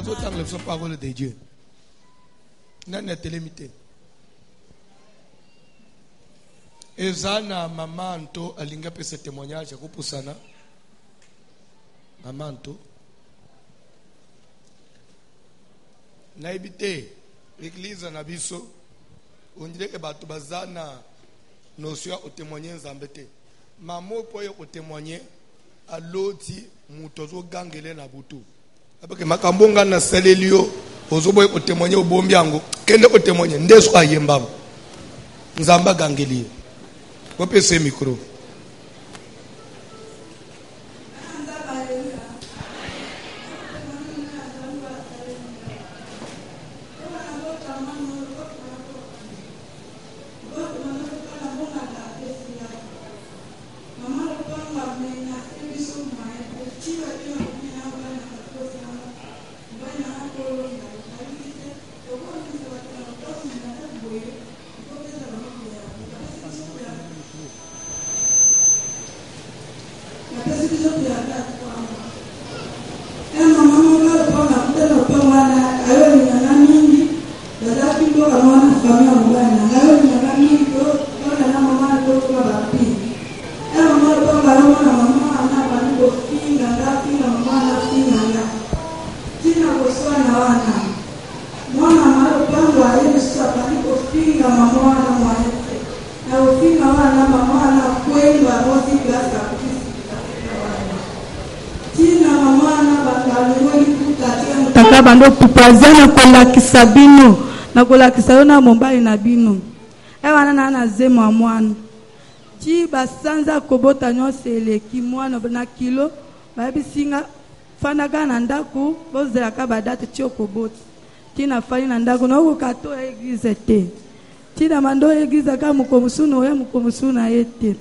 Bazotang la parole de Dieu. Nana télémité. Ezana mamanto alinga pe ce témoignage pour sana. Mamanto. Naibité l'église na biso. On dirait que batu bazana notion au témoigner nzambete. Maman pour au témoigner à l'autre mutozo gangele na butu. Après makambonga na salelio ozoboye ko témoigner au bombiango kende ko témoigner ndeso ayembam nzamba gangeli ko pese micro bando pupazana kola kisabino na kola kisabona mombali na bino ewana na zema mwana ti basanza kobota nyonse eleki mwana na kilo babisinga fanaga na ndaku bozelaka badate ti okobota ti na fani na ndaku na okokato eglize te ti na mando eglize ka mokomusunu oya mokomusunu na ye te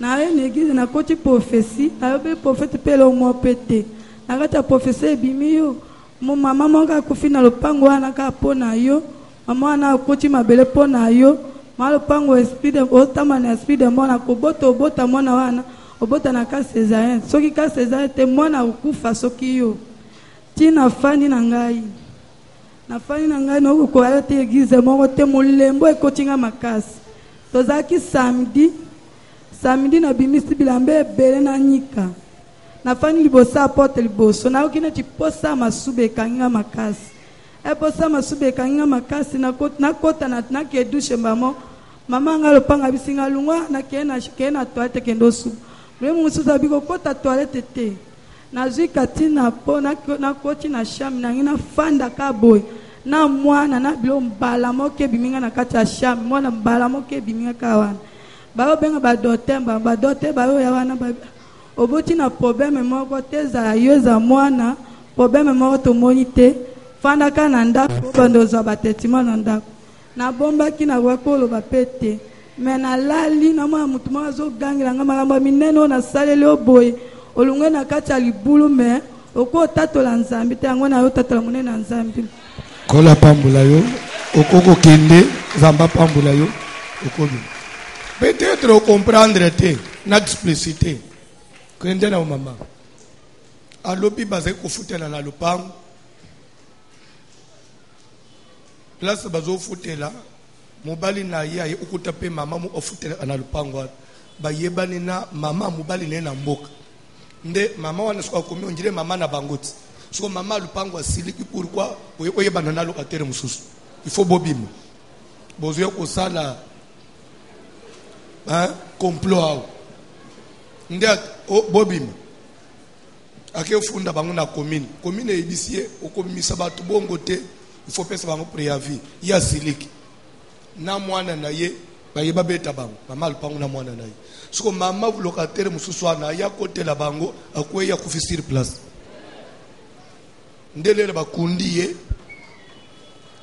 na ye na eglize na koti profesi na yo be profete pe lo mo pete na kati ya profesi ebimi yo mo mama moka kufi na lopango wana ka pona yo mama wana akoti mabele pona yo ma lopango esprit otama na esprit de mona kobota obota mona wana obota na ka césarien soki ka césarien te mona ukufa soki yo tina fani na ngai no ko ayo te eglize moko te molembo ekotinga makasi tozaki samedi na bimisi bilambe ebele na nyika na fani libosa apote liboso na okine tiposa masube kanginga makasi eposa masube kanginga makasi na kota na ke douche mama nga lopanga bisinga lungwa na kena toilette kendo su le musuza biko kota toilette te na zui katina po na koti na sham na ngina fanda kaboy na mwana na bilo mbala moke biminga na kati ya sham mwana mbala moke biminga kawana ba benga ba dote ba ya wana ba oboti na problème moko te za yoza mwana problème moko to monite fanda kana ndako bando za batetima na ndako na bomba kina wakolo bapete mena lali na mwa mutu mazo gangela ngama ngamba mineno na salele oboy olungwe na kacha libulu me oko tatola nzambi te ngona yo tatola munene na nzambi kola pambula yo okoko kende zamba pambula yo okobi peut-être comprendre te na expliciter kwende na mama alobi bazai kufutela na lupango place bazo futela mobali na ye aye ukuta pe mama mu ofutela na lupango bayebani na mama mobali ne na mboka nde mama wana siko komi onjire mama na bangoti siko mama lupango asiliki pourquoi oyebana na locataire mususu il faut bobima bozo ko sala complot nde bobima ake funda bango na commune ebisie okomisa batu bongo te il faut pesa bango préavis ya siliki na mwana na ye bayeba beta bango mama lupango na mwana na ye siko mama locataire mususu ana ya kote la bango akwe ya kufisir place ndele bakundi ye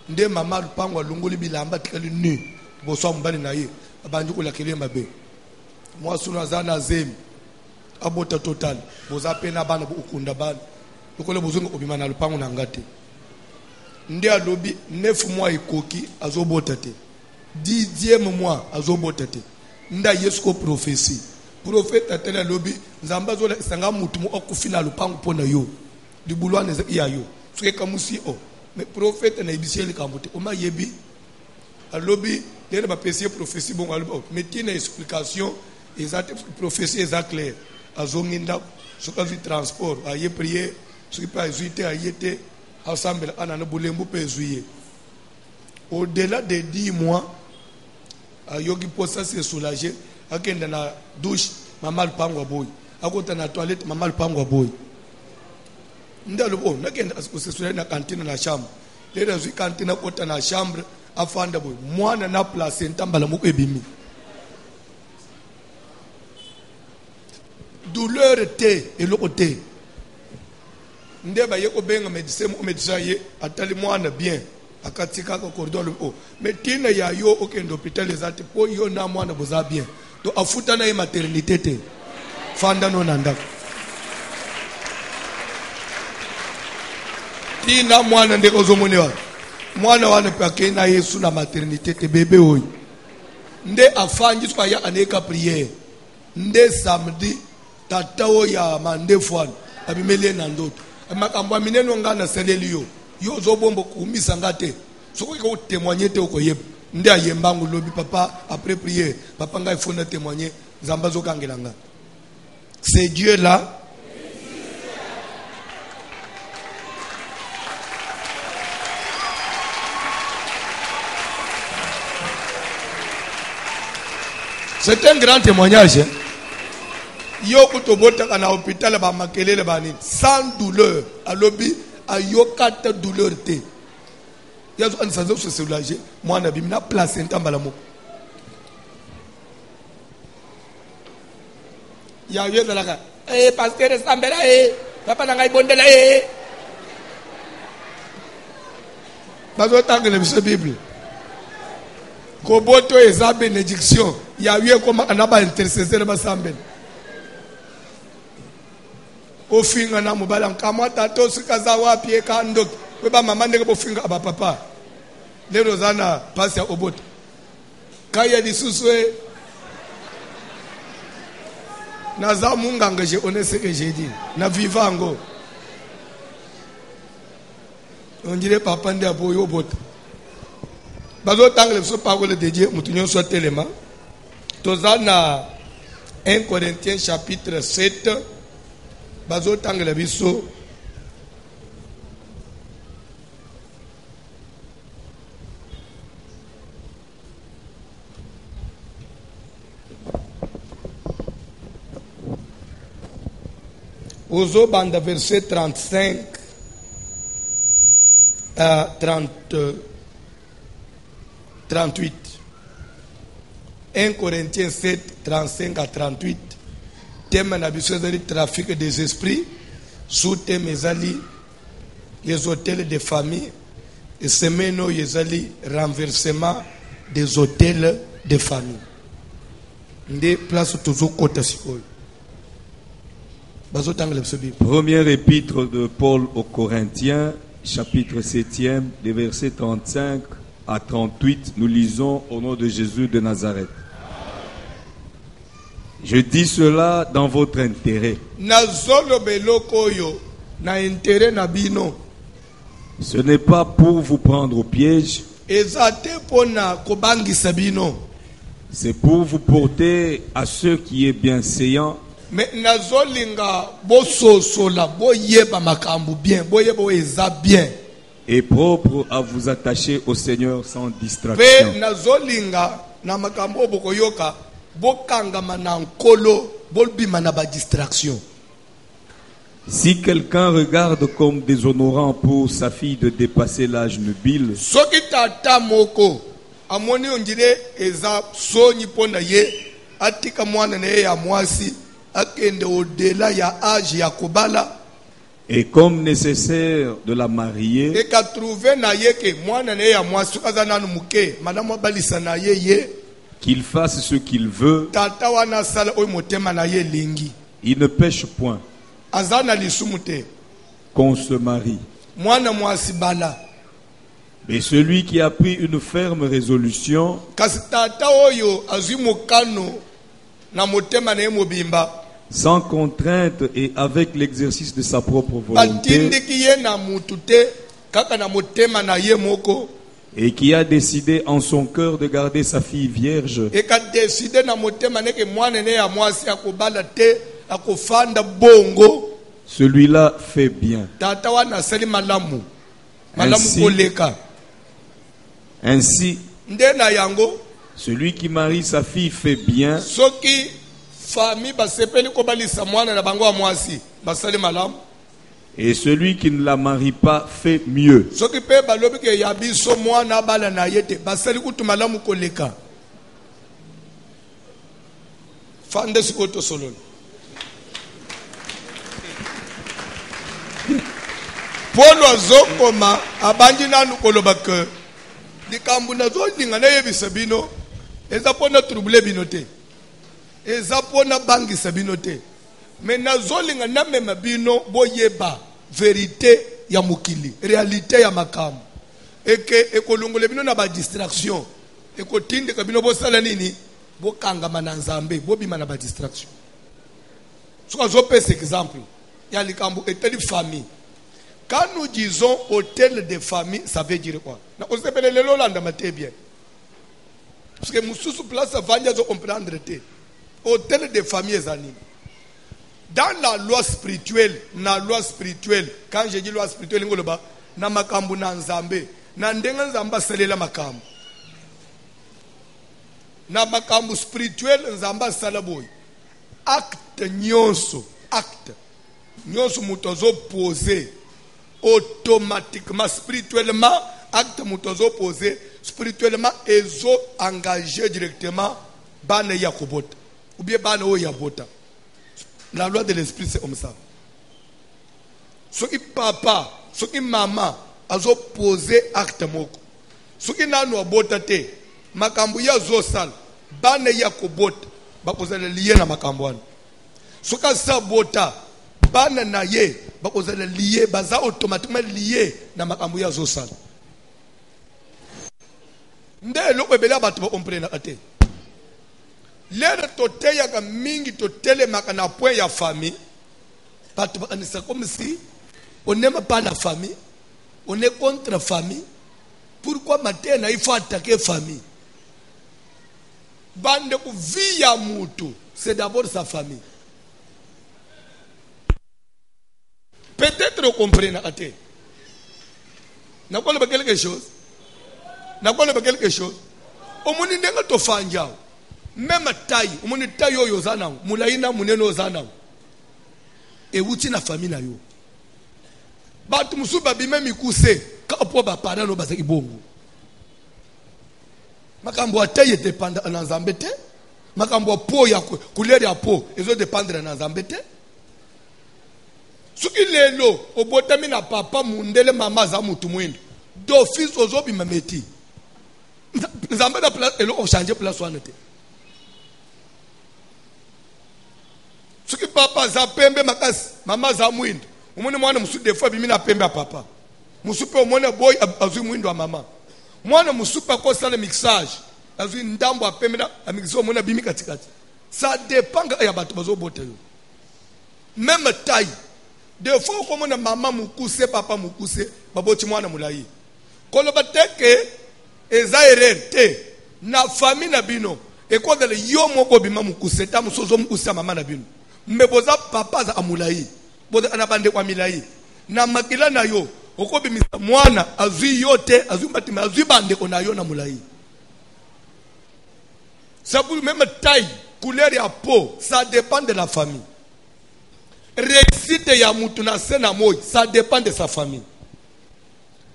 nde mama lupango alungoli bilamba tikali nu boso mbali na ye abanji ko la kelema be moi suna zana zemi abota total boza pena bana ukunda bana ukole bozungu obima na lupango na ngate nde alobi 9 mois ikoki azobota te 10e mois azobota te nda yesko prophétie prophète atela lobi nzamba zola sanga mutu mo okufina lupango pona yo libulwane ya yo soki kamusi o mais prophète na ibisi le kambote o ma yebi alobi les bapesier prophétie bon alobi mais tina explication exacte prophétie exact clair azonginda soka vi transport aye prier soki pa ezite ayete ensemble anana bulembu pe ezuye au-delà de 10 mois ayoki posa se soulager akenda na douche mama lupangwa boy akota na toilette mama lupangwa boy ndalo bo nakenda se soulager na cantine na chambre lera zwi cantine akota na chambre afanda boy mwana na placenta mbala moko ebimi douleur te eloko te ndeba yeko benga médecin ye atali mwana bien akatika ko corridor o mais tina ya yo okendo hôpital ezate po yo na mwana boza bien donc afuta na maternité te fanda no nanda tina mwana ndeko zomonewa mwana wana pake na Yesu na maternité te bébé oyi nde afanji kwa ya aneka prière nde samedi tatao ya mande fwana abimele na ndoto makambo mineno ngana seleli yo zobombo kumisa ngate soko ko témoigner te ko yeb nde ayembangu lobi papa après prière papa ngai fona témoigner zamba zokangelanga c'est Dieu là c'est un grand témoignage hein? Yo kutobota kana hôpital ba makelele bani sans douleur alobi ayokata douleur te yazo ansazo se soulager mwana bimina placenta mbala moko ya yeza laka pasteur sambela papa na ngai bondela bazo tangele biso bible ko boto eza bénédiction ya yé koma anaba intercesseur ba sambela ofinga na mobala nkama tato sikaza wapi ekando kweba mama ndenge bofinga aba papa lero zana pasi ya oboto kaya lisuswe na za munganga je onese que j'ai dit na vivango on dirait papa ndi aboyo oboto bazo tangle so parole de Dieu mutunyo so telema tozana 1 Corinthiens chapitre 7 bazo tangela biso ozo banda verset 35 à 38 1 Corinthiens 7 35 à 38 thème na biso ezali trafic des esprits sous thème ezali les hôtels de famille et semaine oyo ezali renversement des hôtels de famille nde place tozokota sikoyo bazotangela biso bible. Première épître de Paul aux Corinthiens chapitre 7e des versets 35 à 38 nous lisons au nom de Jésus de Nazareth. Je dis cela dans votre intérêt. Ce n'est pas pour vous prendre au piège. C'est pour vous porter à ce qui est bienséant. Et propre à vous attacher au Seigneur sans distraction. Si quelqu'un regarde comme déshonorant pour sa fille de dépasser l'âge nubile, et comme nécessaire de la marier, qu'il fasse ce qu'il veut, il ne pêche point qu'on se marie. Mais celui qui a pris une ferme résolution sans contrainte et avec l'exercice de sa propre volonté, batindiki ye na mutu te kaka na motema na ye moko et qui a décidé en son cœur de garder sa fille vierge, e ka décider na motema neke mwana ne ya mwasi akobala te akofanda bongo, celui-là fait bien. tata wana asali malamu Ainsi- koleka Ainsi, nde na yango celui qui marie sa fille fait bien, soki famille basepeli kobalisa mwana na bango ya mwasi basali malamu, et celui qui ne la marie pas fait mieux. soki mpe balobi ke ya biso mwana abala na ye te basali kutu malamu koleka. Fande sikoyo tosolola Polo azokoma abandi nanu koloba ke likambo nazolinga nayebisa bino eza mpona trouble bino te, eza mpona bangisa bino te, me nazolinga namema bino boyeba verite ya mokili, realite ya makambo, eke ekolongola bino na badistraction, ekotindika bino bosala nini, bokangama na nzambe, bobima na badistraction. Soki azopesa exemple ya likambo eteli famille. Quand nous disons hôtel de famille, ça veut dire quoi? On s'appelle le Lolanda maté bien. Parce que nous sommes place à Vanya de comprendre. Hôtel de famille est anime. Dans la loi spirituelle, quand je dis loi spirituelle, na makambu na nzambe, na ndenga nzamba salela makambu. Na makambu spirituel nzamba salaboy. Acte nyonso, acte. Nyonso mutozo posé. Automatiquement, spirituellement, acte mutozo posé, spirituellement, ezo engagé directement, bane yakobota, ou bien bane o yabota. La loi de l'esprit, c'est comme ça. Ce qui papa, ce qui maman, azo posé acte moko. Ce qui nanu abota te, makambu ya zo sal, bane yakobota, ba posé le lien na makambu. Ce qui sabota, bana na ye bakozala lié baza automatiquement lié na makambo ya zosala nde eloko ebele bato bakomprena ate lelo toteyaka mingi totelemaka na point ya famille bato bakanisa comme si on n'aime pas la famille, on est contre la famille. Pourquoi maintenant il faut attaquer la famille? Bande ku via mutu, c'est d'abord sa famille. Peut-être vous comprenez. N'a pas quelque chose. N'a pas quelque chose. Au monde n'est pas fanja. Même taille, au monde taille yo zana, mulaina muneno zana. Et vous na famille na yo. Batu musuba bime mikuse kapo ba parents no bazaki bongo. Makambo taille dépend na Nzambe te. Makambo po ya couleur ya po ezo dépendre na Nzambe te. Suki lelo obotami na papa mundele mama za mutu mwendo d'office ozobi mameti Nzambe na place elo o changer place wana te. Suki papa za pembe makasi mama za mwindo umone mwana musu defo bimi na pembe ya papa musupe umone boy azui mwindo wa mama mwana musupe ko sala mixage azui ndambo ya pembe na mixo umone bimi katikati. Ça dépend ya bato bazo bota yo même taille. Des fois, comme on a maman moukousse, papa moukousse, baboti mwana moulayi. Koloba teke, ezaerete, na famille na bino, et quoi de yo moko bima moukousse, ta mousozo moukousse maman na bino. Mbeboza papa za amoulayi, boza anabande kwa milayi. Na makila na yo, oko bimisa mwana, azui yote, azui matima, azui bande kona yo na moulayi. Ça pour même taille, couleur ya peau, ça dépend de la famille. Réussite ya mutu na sena moy, ça dépend de sa famille.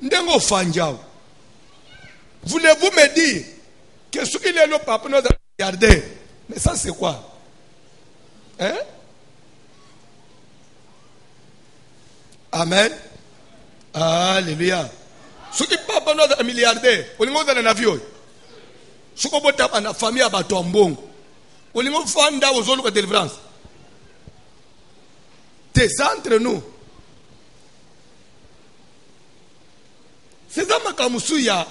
Ndengo fanjao. Voulez-vous me dire que ce qu'il est le papa nous a regardé? Mais ça c'est quoi? Hein? Amen. Alléluia. Ce qui papa nous a milliardaire, on est dans un avion. Ce qu'on peut taper na famille à Batombong. On est fanda aux autres délivrance. C'est entre nous. C'est ça makamusuya.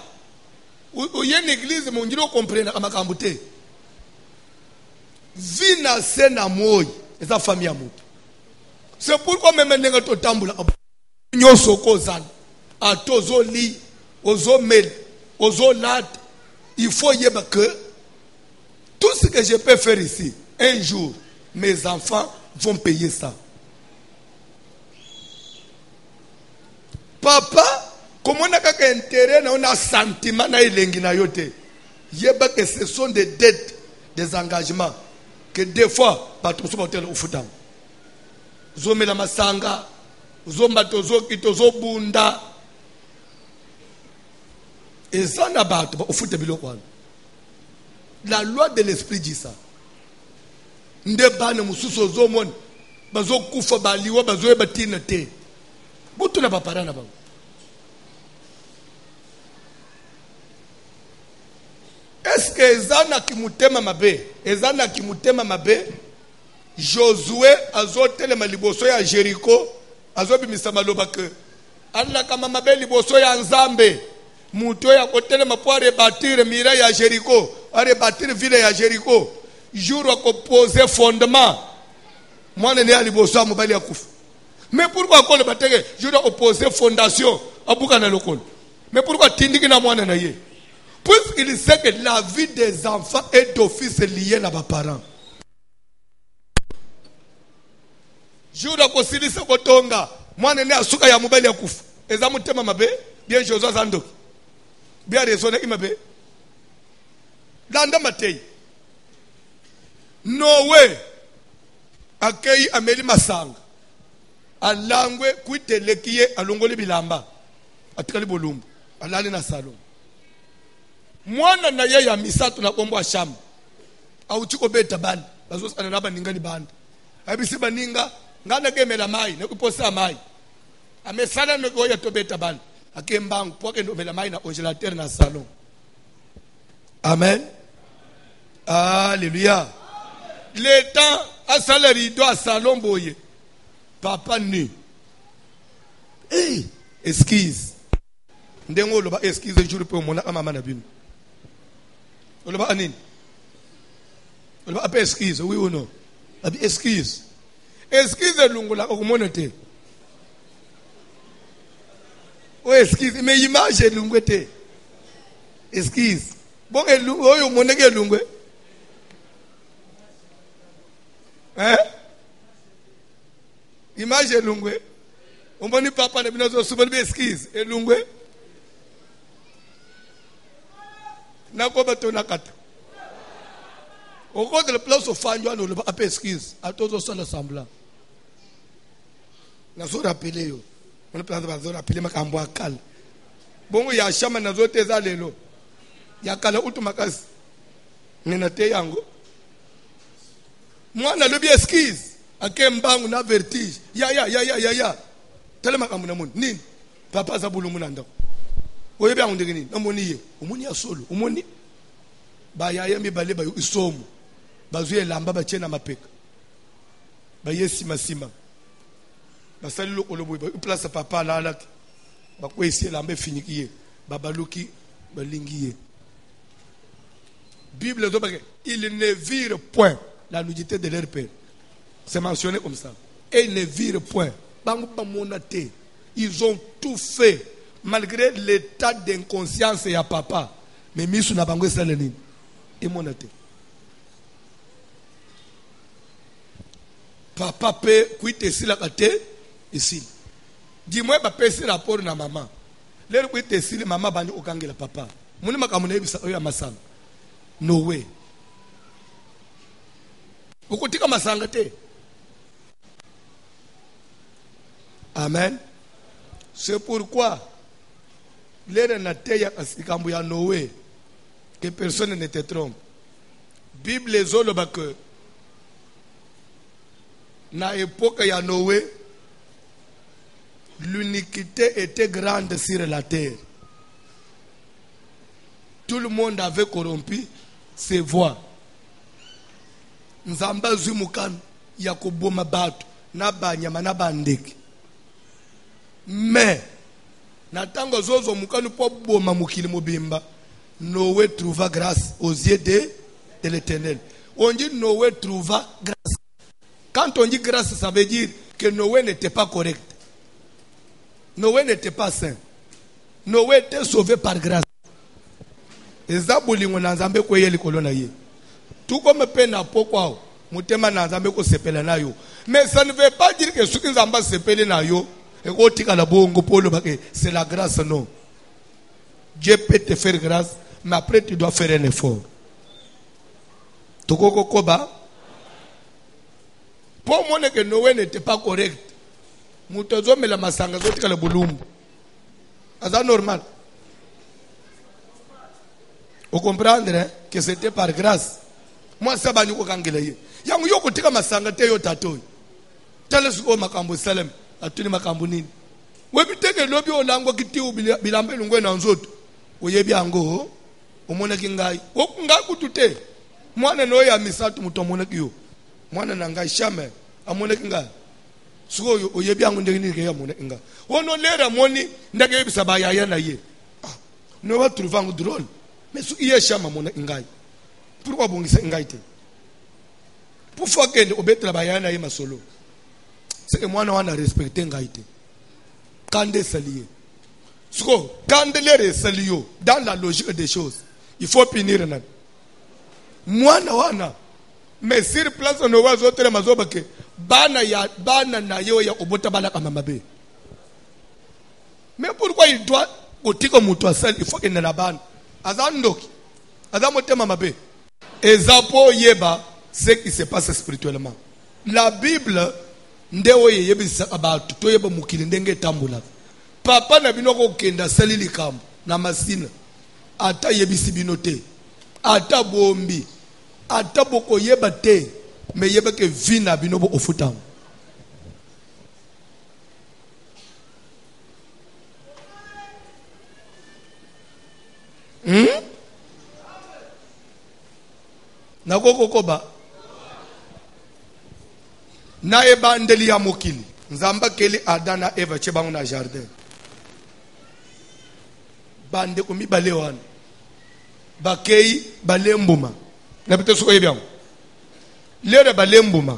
Ou y a une église, mon Dieu, comprenne à makamute. Vina sena moi. Et sa famille à moi. C'est pourquoi même maintenant tu tamboula. Nyoso kozan. A tozo li, ozo mel, ozo lat. Il faut y avoir que tout ce que je peux faire ici, un jour, mes enfants vont payer ça. Papa, comment on a un intérêt, on a un sentiment, que ce sont des dettes, des engagements, que des fois, pas tout ça, on est au foutant. Zome la masanga, zomba tozo kitozo bunda. Et ça n'a pas au foot de Bilokwan. La loi de l'esprit dit ça. Ndebane mususo zomon, bazo kufa baliwa bazo ebatina te. Butu na papara na ba. Est-ce que ezana kimutema mabe? Ezana kimutema mabe? Josué azotele maliboso ya Jericho, azobimisa maloba ke alla kama mabe liboso ya Nzambe. Muto ya kotele mapoare bâtir mira ya Jericho, are bâtir ville ya Jericho. Jour à poser fondement. Moi ne à liboso a mobali ya kufa. Mais pourquoi qu'on le bâtir? Jour à opposer fondation à Bukana lokol. Mais pourquoi tindiki na mwana na ye? Puisqu'il sait que la vie des enfants est d'office liée à leurs parents. Jour à kosilisa kotonga, mwana ne asuka ya mobali ya kufa. Ezamu tema mabe, bien Josué zando. Bien raisonné imabe. Landa matei. Noé akei ameli masanga. Alangwe kuite lekiye alongoli bilamba. Atikali bolumbu. Alali na salon. Mwana na ye ya misatu na kombo asham. Auchiko beta band. Bazos anaraba ningali band. Abisi baninga ngana gemela mai nekuposa mai. Amesala nogoya to beta band. Akembang poke ndo mela mai na congélateur na salon. Amen. Alléluia. Le temps à salari do à salon boye. Papa nu. Hey, excuse. Ndengo loba excuse jour pe mona mama na bino. Loba anini? Loba ape excuse, oui ou non? Abi excuse. Excuse lungula okumonete. Oh, excuse, mais image lungwete. Excuse. Bon, oyo monege lungwe. Hein? Image lungwe. On moni papa na binozo souvent excuse et lungwe. Na ko bato na kata. Au cours de la place au fanjo no le ape excuse. A tozo sala semblant. Na so rappeler yo. On peut rappeler makambo akala. Bongo ya shama na zote za lelo. Ya kala utu makasi. Nina te yango. Mwana lobi excuse. Akembangu na vertige. Ya. Tele makambo na muni. Nini? Papa za bulu muna ndako. Oyebi yangu ndenge nini? Omoni ye. Omoni ya solo. Omoni. Ba ya mi bale ba isomu. Bazuye lamba ba chena mapeka. Ba yesi masima. Basali lokolobo ba place papa la la ba kwesi lambe finikiye babaluki balingiye. Bible do bake ils ne virent point la nudité de leur père. C'est mentionné comme ça. Et ils ne virent point. Bangu ba monate. Ils ont tout fait malgré l'état d'inconscience ya papa. Mais misu na bangu saleni et monate. Papa pe kuite sila kate ici. Dis-moi ba pesi rapport na maman. Lero kuite sili mama bandi okangela papa. Muni makamune bisa oya masanga. No way. Ukutika masanga te. Amen. C'est pourquoi lero na teya asikambu ya Noé que personne ne te trompe. Bible zoloba que na époque ya Noé, l'uniquité était grande sur la terre. Tout le monde avait corrompu ses voies. Nzamba zumukan yakoboma batu na banyama na bandeki. Mais natango zozo mukanu po boma mukili mobimba. Noé trouva grâce aux yeux de l'Éternel. On dit Noé trouva grâce. Quand Quand on dit grâce, ça veut dire que Noé n'était pas correct. Noé n'était pas saint. Noé était sauvé par grâce. Et ça, bolingo nanzambe koye likolo na ye. Tout comme peine à pourquoi mutema nanzambe ko sepela na yo. Mais ça ne veut pas dire que ce qui nzamba sepele na yo et ko tika la bongo polo ba que c'est la grâce, non. Dieu peut te faire grâce, mais après tu dois faire un effort. Tokoko koba. Pour moi que Noé n'était pas correct. Mutozo me la masanga zo tika la bulumbu. C'est normal. Vous comprenez hein, que c'était par grâce. Moi, ça va nous congeler. Yangu yoko tika masanga te yo tatoi. Tala suko makambo salem. Atuni makambo nini. Webi teke lobi olangwa kiti bilambe lungwe na nzoto. Oyebi ango. Omona kingai. Okungai kutute. Mwana no ya misatu mutomona kiyo. Mwana nangai shame. Amona kingai. Suko oyebi ango ndenge nini ya mona kingai. Ono lera moni ndage yebi sabaya yana ye. No va trouver un drôle. Mais ce qui est chama mon ingai. Pourquoi bon c'est ingai te? Pour faire que obé travailler na yema solo. C'est que moi on a respecté ingai te. Kande salié. Soko kande les salio dans la logique des choses. Il faut punir na. Moi wana. Mais sur place on va zoter mazoba ke bana na yo ya obota bala kama mabe. Mais pourquoi il doit otika mutu asali il faut qu'il ne la banne. Azandoki. Azamotema mabe. Ezapo yeba ce qui se passe spirituellement. La Bible ndeo yebi sabatu to yeba mukili ndenge tambula. Papa na bino ko kenda sali likambo na masina. Ata yebisi bino te. Ata bombi. Ata boko yeba te. Me yeba ke vina bino bo ofutango. Na koko koba na eba ndeli ya mokili nzamba keli adana eva chebangu na jardin bande ko mibale wana bakei balembuma na bete soko yebiango lere balembuma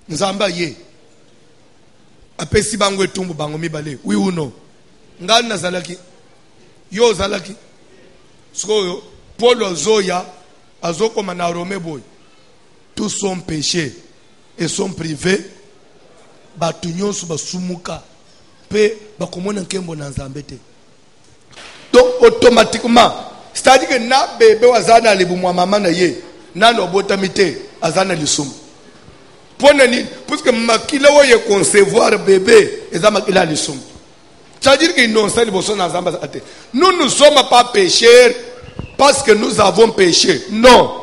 nzamba ye apesi bango etumbu bango mibale oui ou non ngani na zalaki yo zalaki soko Paul Zoya azokoma na Rome boy. Tous sont péchés et sont privés. Batunyo suba sumuka pe bakomona nkembo na nzambete. Donc automatiquement, c'est-à-dire que na bébé wazana libumwa mama na ye, na no botamite azana lisum. Ponani puisque makila wo ye concevoir bébé ezama kila lisum. C'est-à-dire que non ça liboso na nzamba ate. Nous ne sommes pas pécheurs parce que nous avons péché. Non.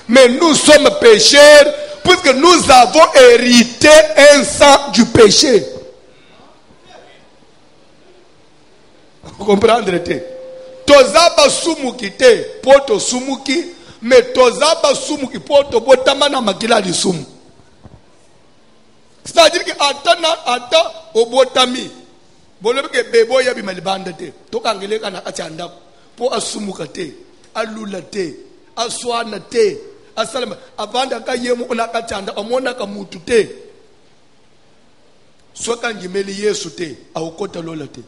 Mais nous sommes pécheurs puisque nous avons hérité un sang du péché. Vous comprenez? Tozaba sumuki te, poto sumuki, mais tozaba sumuki poto botamana makila di sumu. C'est-à-dire que ata obotami. Bolobi ke bebo ya bimalibanda te. Tokangeleka na kachanda po asumuka te. Alula te, aswana te, asalama avanda ka yemu onakachanda omona ka mutu te. Soka njimeli Yesu te, awukota lola te.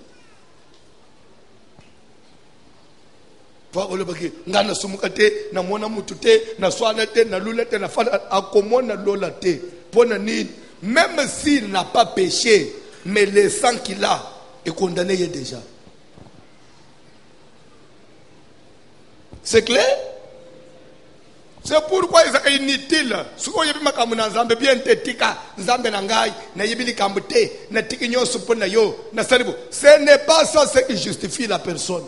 Fa olobaki ngana sumuka te, na mona mutu te, na swana te, na lula te, na fana akomona lola te. Pona nini? Même s'il n'a pas péché, mais le sang qu'il a est condamné déjà. C'est clair? C'est pourquoi c'est inutile. Ce qu'on y a vu nzambe bien te tika nzambe nangai na yibili kambute na tikinyo supona yo na saribo. Ce n'est pas ça ce qui justifie la personne.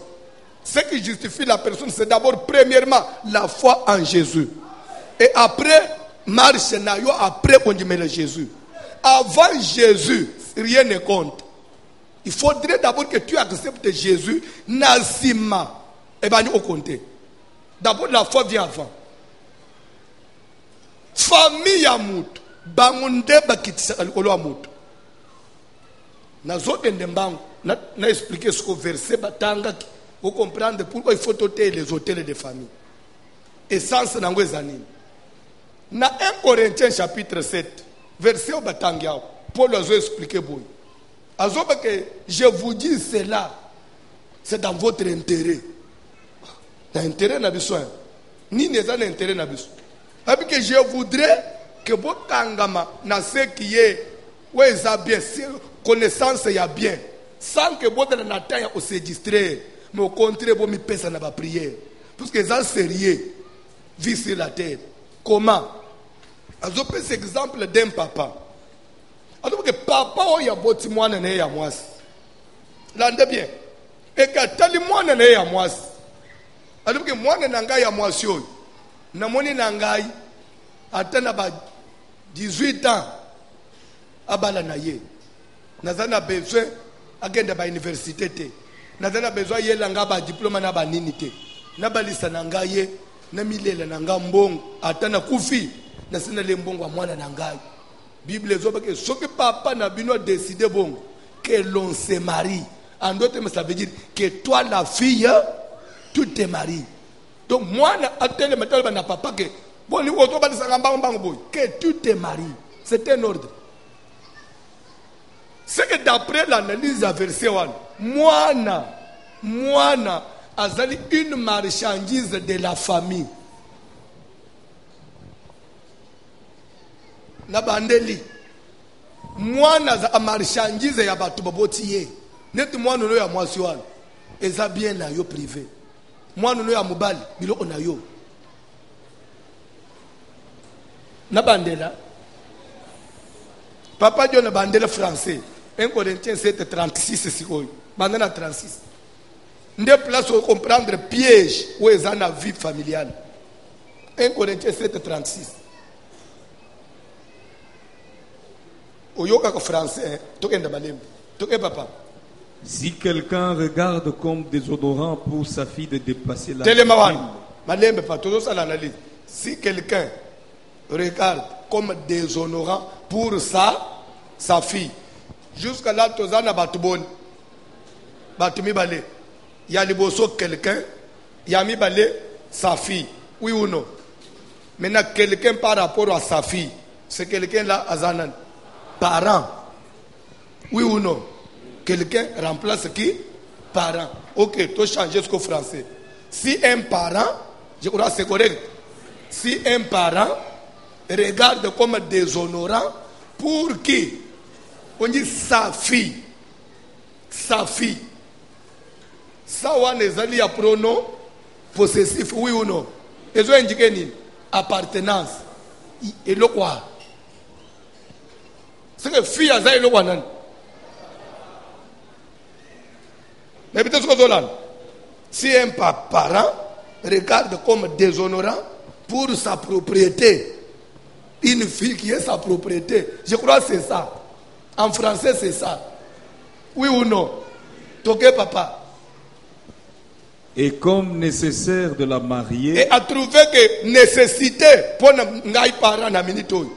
Ce qui justifie la personne, c'est d'abord premièrement la foi en Jésus. Et après marche na yo après qu'on dit Jésus. Avant Jésus, rien ne compte. Il faudrait d'abord que tu acceptes Jésus nazima. Et ben nous au compter. D'abord, la foi vient avant. Famille ya mutu. Bangunde bakitisa kalikolo ya mutu. Nazote ndembangu. Na expliquer ce que verset batanga. Vous comprenez pourquoi il faut ôter les hôtels de famille. Essence nango ezanini. Dans 1 Corinthiens chapitre 7, verset au Batangiao, Paul a expliqué boy. Que je vous dis cela, c'est dans votre intérêt. Dans l'intérêt n'a besoin. Ni n'est pas l'intérêt n'a besoin. Parce que je voudrais que votre kangama na ce qui est ouais ça bien, connaissance y a bien, sans que votre nataille au se distraire, mais au contraire vous me pèse na ba prière. Parce que ça sérieux vit sur la terre. Comment? Je prends cet exemple d'un papa. Alors que papa il y a boti mwana na ya mwasi. Lande bien. Et que tali mwana na ya mwasi. Alors que mwana na ngai ya mwasi oyo. Na moni na ngai atana ba 18 ans abala na ye. Nazana besoin agenda ba université te. Nazana besoin yela nga ba diplôme na ba nini te. Na balisa na ngai ye na milela na nga mbongo atana kufi na sina le mbongo wa mwana na ngai. Bible zoba que ce que papa n'a pas décidé bon que l'on se marie. En d'autres termes, ça veut dire que toi la fille, tu te maries. Donc moi na papa que bon que tu te maries. C'est un ordre. C'est que d'après l'analyse à verset 1, moi azali une marchandise de la famille. Na bandeli mwana za marchandise ya batu baboti ye net mwana no ya mwasi wana eza bien na yo privé mwana no ya mobali biloko na yo na bandela papa Dieu na bandela français 1 Corinthiens 7:36 sikoyo bandana 36 nde place au comprendre piège ou eza na vie familiale 1 Corinthiens 7:36 français, papa. Si quelqu'un regarde comme déshonorant pour sa fille de déplacer la si quelqu'un regarde comme déshonorant pour sa fille, jusqu'à là, tozana batubon, batumi balé. Il y a liboso quelqu'un, il y a mi balé sa fille, oui ou non. Maintenant, quelqu'un par rapport à sa fille, c'est quelqu'un là, azanan. Parent. Oui ou non? Quelqu'un remplace qui? Parent. Ok, tu changes jusqu'au français. Si un parent, je crois que c'est correct. Si un parent regarde comme déshonorant pour qui? On dit sa fille. Sa fille. Ça, on a pronom possessif. Oui ou non? Et je indique appartenance. Et le quoi? C'est que fille a zaïlo wanan. Mais peut-être que si un parent regarde comme déshonorant pour sa propriété, une fille qui est sa propriété, je crois que c'est ça. En français, c'est ça. Oui ou non? Toké papa. Et comme nécessaire de la marier. Et a trouvé que nécessité pour n'aille parent na minito.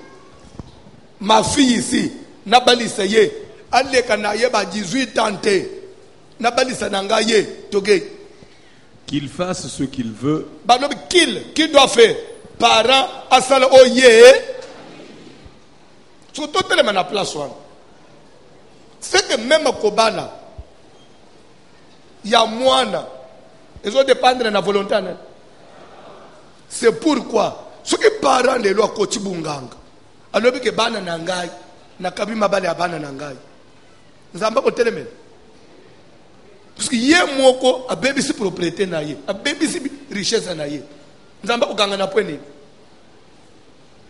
Ma fille ici, nabalisa ye, aleka na ye ba 18 ans te, nabalisa nanga ye, toge. Qu'il fasse ce qu'il veut. Balobi qui doit faire? Parent asala o ye. Surtout tellement na place one. C'est que même kobana, ya mwana, ils ont dépendre de la volonté. C'est pourquoi ceux qui parents les lois kotibunganga. Alors que bana nangai na kabima bale abana nangai nzamba ko telemel parce que yé moko a baby si propriété na yé a baby si richesse na yé nzamba ko ganga na point.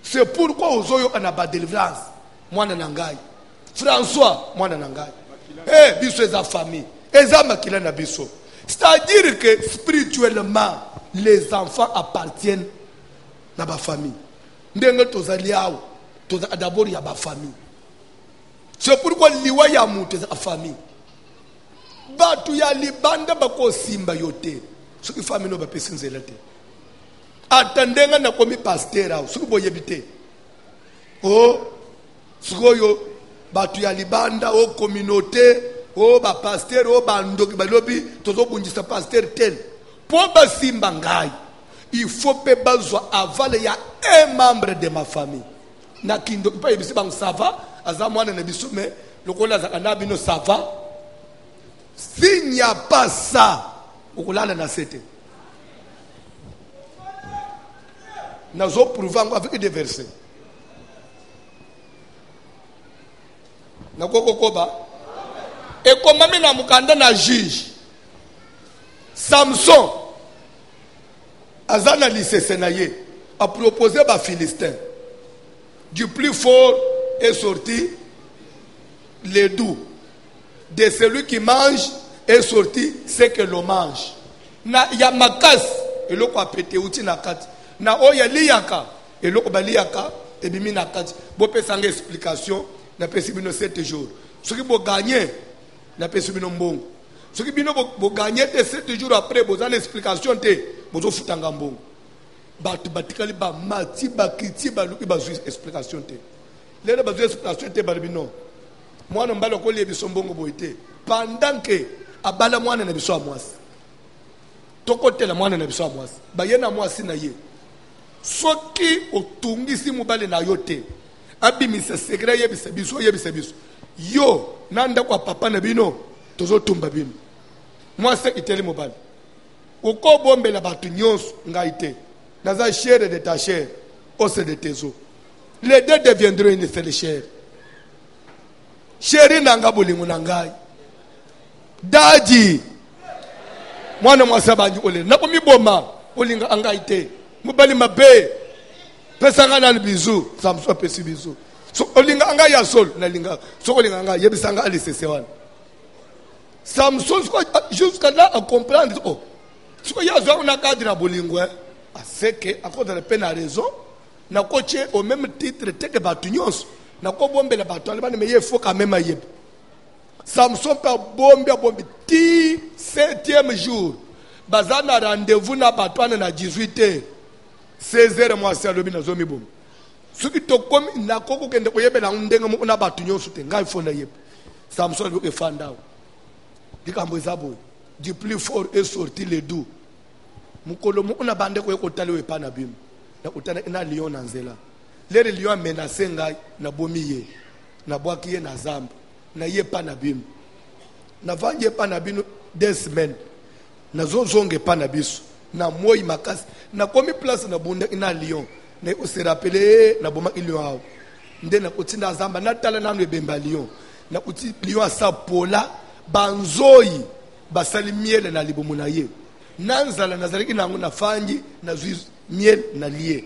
C'est pourquoi ozoyo ana ba délivrance mwana nangai François mwana nangai biso eza famille eza makila na biso, c'est-à-dire que spirituellement les enfants appartiennent na ba famille ndenge tozali awo d'abord il y a ma famille. C'est pourquoi liwa ya mutu za famille. Batu ya libanda bako simba yote. Ce qui famille no ba pesinzela te. Atandenga na komi pasteur awo, ce qui boyebite. Oh, sugoyo batu ya libanda o communauté, o ba pasteur o ba ndoki ba lobi tozo bunjisa pasteur tel. Po ba simba ngai. il faut que avant il y a un membre de ma famille. Na kindo pas yebisi bang ça va, aza mwana na biso mais lokola za kana bino ça va. S'il n'y a pas ça, okolala na sete. Nazo prouver avec des versets. Na kokoba. Et comme même na mukanda na juge. Samson azana lycée Senaye a proposé ba Philistin. Du plus fort est sorti le doux. De celui qui mange est sorti ce que l'on mange. Na yamakas et l'on a pété outi na kat. Na oya liyaka et l'on a liyaka et bimi na kat. Bo pe sanga explication na pe sibino 7 jours. Ce qui bo gagner na pe sibino mbongo. Ce qui bino bo gagner 7 jours après bo zana explication te bo zo futanga mbongo. Batu batikali ba mati ba kiti ba luki ba zui explication te. Lele ba zui explication te ba bino. Mwana mbalo ko le biso mbongo boite. Pendant que abala mwana na biso amwasi. Tokotela mwana na biso amwasi. Ba yena mwasi na ye. Soki otungisi mubale na yote. Abimisa secret yebisa biso yebisa biso. Yo nanda kwa papa na bino tozo tumba bino. Mwasi iteli mubale. Oko bombe la batu nyonso ngaite. Naza chair de ta chair, os de tes os. Les deux deviendront une seule chair. Chéri nanga bolingo nangai. Daji. Mwana mwasa banji ole. Nako miboma olinga angaite. Mubali mabe. Pesanga na bizu, Samson pesi bizu. So olinga anga ya sol na linga. So olinga anga yebisanga ali sesewan. Samson jusqu'à là à comprendre oh. So ya zo na cadre bolingo c'est que à cause de la peine à raison na coaché au même titre que Batunios na ko bombe la bato alba mais il faut quand même yeb Samson pa bombe ti 7e jour bazana rendez-vous na bato na 18h 16h moi c'est lobi na zomi bom soki to komi na koko kende ko yebela ndenga mo na Batunios te ngai fo na yeb Samson ko fanda dikambo zabo du plus fort est sorti le doux. Mukolo mu una bande ko ekotali we pana bim na utana ina lion na nzela lere lion menacé ngai na bomiye na bwaki ye na zamba na ye pana bim na vanje pana bino 2 semaines na zonzonge pana biso na moi makasi na komi place na bunda ina lion na o se rappeler na boma lion awo nde na kotinda zamba na tala na bemba lion na uti lion sa pola banzoyi basali miele na libomu na ye nanzala nazariki nangu na fanji na zui miel na lié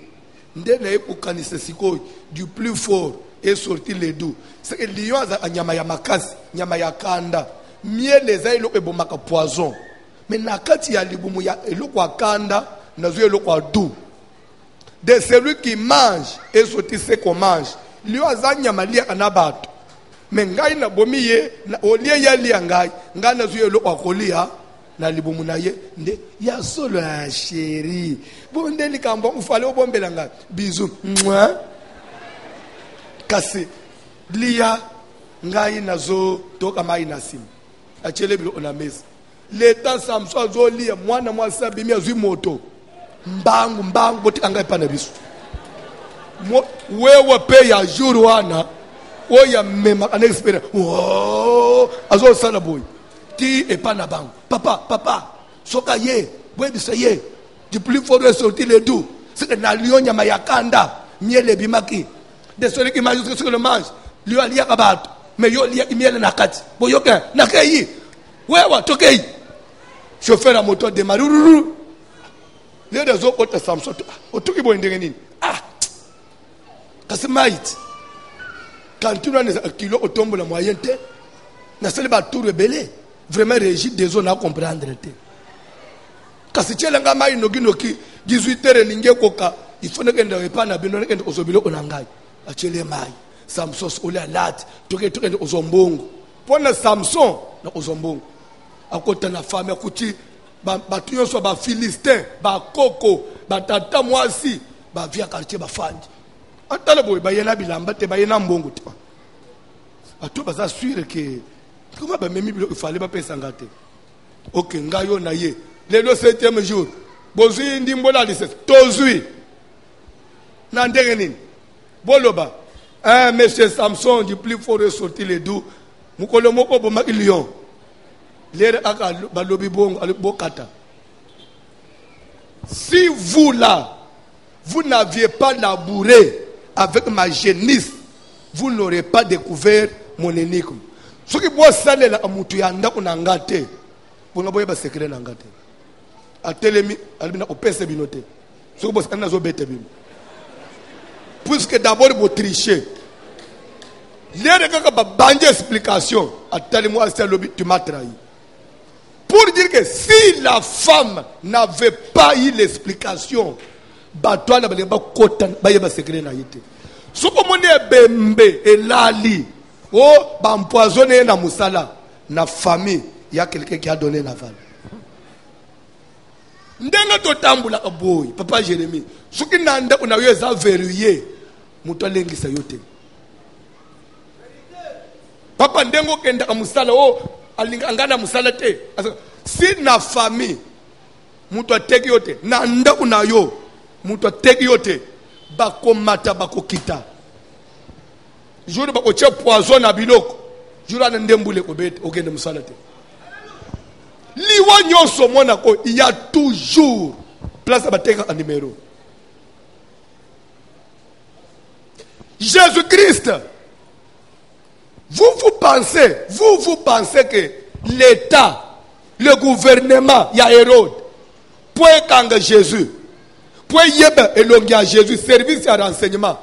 nde na epukanisa sikoy du plus fort est sorti le doux c'est que lion za nyama ya makasi nyama ya kanda miel eza eloko ebomaka poison mais na kati ya libumu ya eloko akanda na zui eloko doux de celui qui mange est sorti ce qu'on mange lion za nyama lia na bato mais ngai na bomiye na olie ya lia ngai na zui eloko akolia na libumu na ye nde ya solo ya chéri bonde likambo ufale obombela nga bisou mwa kasi lia ngai nazo toka mai na sim achele bilo na mesa leta Samson zo lia mwana mwasa bimi azwi moto mbangu botika ngai pana biso wewe pe ya jour wana oya mema an experience oh azo sala boy ti et pas na banque. Papa, soka ye, bwebisa ye. Du plus fort est sorti le doux. C'est que na lion nyama ya kanda, miel bimaki. De celui qui mange ce que le mange, lion liya kabat, mais yo liya miel na kati. Bo yo ken, na keyi. Wewa tokei. Chauffeur la moto de maruru. Les deux autres Samson, otuki bo ndenge nini? Ah. Kasi mait. Quand tu as un kilo au tombe la moyenne te, na sele ba tour rebelle. Vraiment régit des zones à comprendre. Kasi tchela nga mai nogi 18h ninge koka il faut que ndere pa na bino ngende ozobilo onangai achele mai Samson ole alat toke ozombongo pona Samson na ozombongo akota na femme akuti batu nyonso ba Philistin ba koko ba tata mwasi ba via quartier ba fandi atala boy ba yena bilamba te ba yena mbongo te atu baza sûr que comment ba memi il fallait pas penser ngate OK ngayo na ye le 7e jour bozwi ndimbola lisese tozwi na ndenge nini boloba monsieur Samson du plus fort ressortir les doux mukolo moko bomaki lion lere aka balobi bongo bokata. Si vous là vous n'aviez pas labouré avec ma jeunesse, vous n'aurez pas découvert mon énigme. Ce qui boit salé la amutu ya ndako na ngate. Bonga boye ba secret na ngate. Atelemi albina opese binote. Ce qui boit na zo bete bino. Puisque d'abord vous trichez. Les kaka ba bande explication. Atelemi a lobi tu m'as trahi. Pour dire que si la femme n'avait pas eu l'explication, batwa na ba kota ba yeba secret na yete. Ce que mon bembe et lali, oh, ba empoisonné na musala, na famille, il y a quelqu'un qui a donné la valeur. Ndenga to tambula aboy, papa Jérémie. Ce qui nanda on a eu ça verrouillé, muto lengisa yote. Papa ndengo kenda musala oh, alingana musala te. Si na famille, muto teki yote, nanda una yo, muto teki yote. Bako mata bako kita jour bako che poison na biloko jour ana ndembule ko bete okende musala te liwa nyonso mona ko il y a toujours place bateka en numéro. Jésus-Christ, vous pensez que l'État, le gouvernement, il y a Hérode point kanga Jésus pour yeba elongi à Jésus, service à renseignement.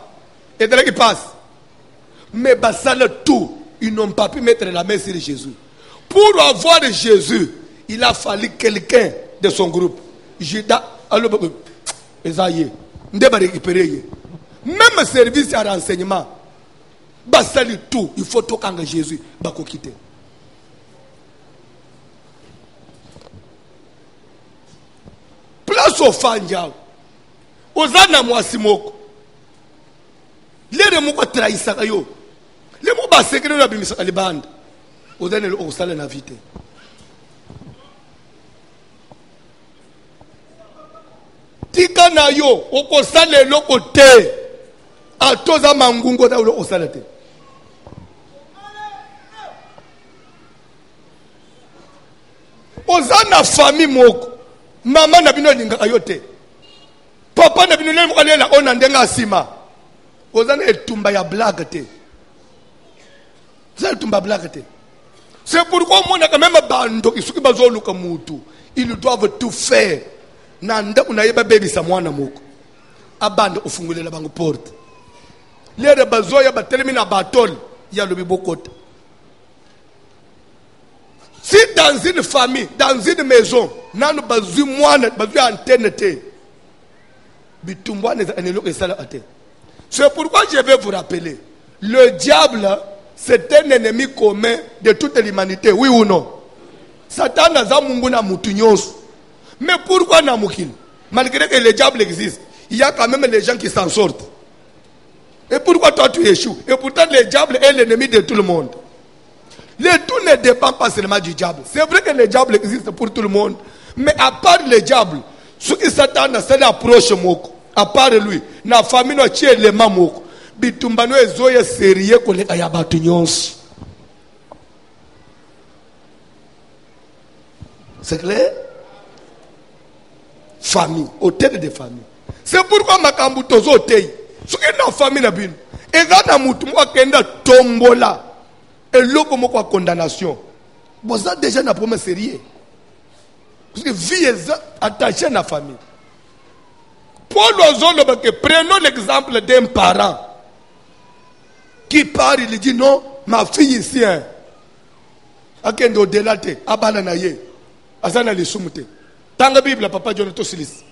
Et de là qui passe. Mais basale tout, ils n'ont pas pu mettre la main sur Jésus. Pour avoir Jésus, il a fallu quelqu'un de son groupe. Judas, alors, Esaïe, on va récupérer. Même service à renseignement, basale tout, il faut tout quand Jésus va quitter. Place au fandiao. Ozana mwasimoko lere moko trahisa kayo le mo ba secret na bimisa alibanda ozana le osala na vite tika na yo okosala eloko te atoza mangungo ta lo osala te ozana famille moko mama na bino linga kayo te papa na binule mkalela ona ndenga sima ozana etumba ya blague te ça tumba blague te c'est pourquoi on a quand même bando isuki bazoluka mutu ils doivent tout faire nanda unayeba baby sa mwana moko abanda ufungulela bango porte lere bazoya batelemi na batol ya lobi bokota. Si dans une famille, dans une maison nanu bazui mwana bazui antenne te. C'est pourquoi je vais vous rappeler, le diable, c'est un ennemi commun de toute l'humanité, oui ou non? Satan n'a pas moutunyos. Mais pourquoi n'a moukil? Malgré que le diable existe, il y a quand même les gens qui s'en sortent. Et pourquoi toi tu échoues? Et pourtant le diable est l'ennemi de tout le monde. Le tout ne dépend pas seulement du diable. C'est vrai que le diable existe pour tout le monde, mais à part le diable, ce qui Satan a c'est l'approche moko. À part lui, na famille no tie le mamoko. Bitumbano ezoye sérieux koleka ya batu nyonso. C'est clair? Famille, hôtel de famille. C'est pourquoi makambu tozo hôtel. Ce qui est dans famille na bino. Et là na mutu mo akenda tombola. Et loko moko a condamnation. Bon ça déjà na problème sérieux. Parce que vie est attachée à la famille. Paul prenons l'exemple d'un parent qui part, il dit non, ma fille ici, akendo delate, abala na ye, azana le sumute. Dans la Bible, papa Jonathan Silis.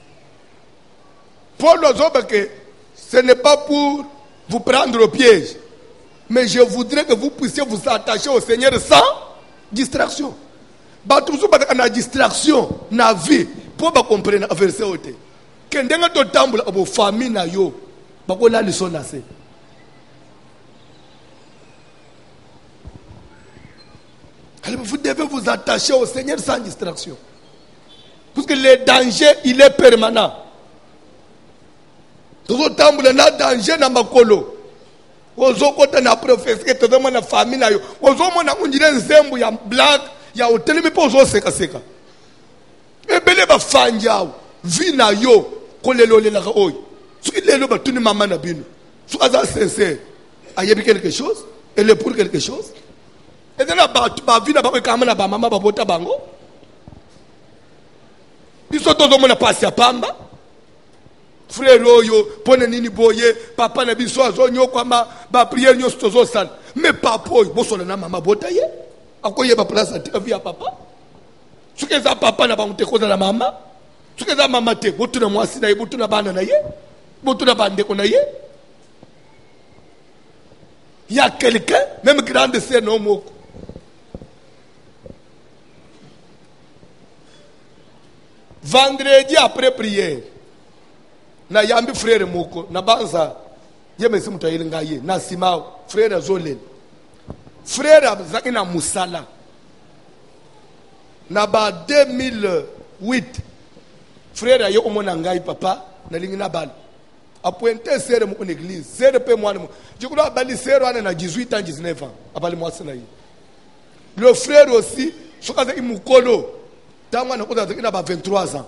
Paul que ce n'est pas pour vous prendre au piège, mais je voudrais que vous puissiez vous attacher au Seigneur sans distraction. Batuzo baka na distraction na vie pour ba comprendre verset ote. Kendenga to tambula abo famille na yo bakola leçon na se. Alors vous devez vous attacher au Seigneur sans distraction. Parce que le danger, il est permanent. Tozo tambula na danger na makolo. Ozo kota na professeur, tozo na famille na yo. Ozo mona unjire nzembu ya black, ya hotel mi po ozo seka seka. Ebele ba fanjao, vi na yo, kolelo le la oy. Soki lelo ba tuni mama na bino. Soki aza sincère, ayebi quelque chose, elle est pour quelque chose. Et then ba vi na ba kama na ba mama ba bota bango. Biso tozo mona pasi ya pamba. Frère oyo pone nini boye papa na biso azonyo kwa ba prière nyo stozo sana mais papa oyo bosola na mama bota ye akoye ba place ati via papa suke za papa na bangu te koza na mama suke za mama te botu na mwasi na ye botu na bana na ye botu na bande ko na ye ya quelqu'un même grande sœur no moko vendredi après prière na yambi frère moko na banza yemesi mutayeli ngaye na simao frère azolele frère azaki na musala na ba 2008 frère aye omona ngai papa na lingi na bali apointe sere mu église sere pe mwana mu jikula bali sere wana na 18 ans 19 ans abali mwasi na ye le frère aussi sokaza imukolo tangwa na koza na ba 23 ans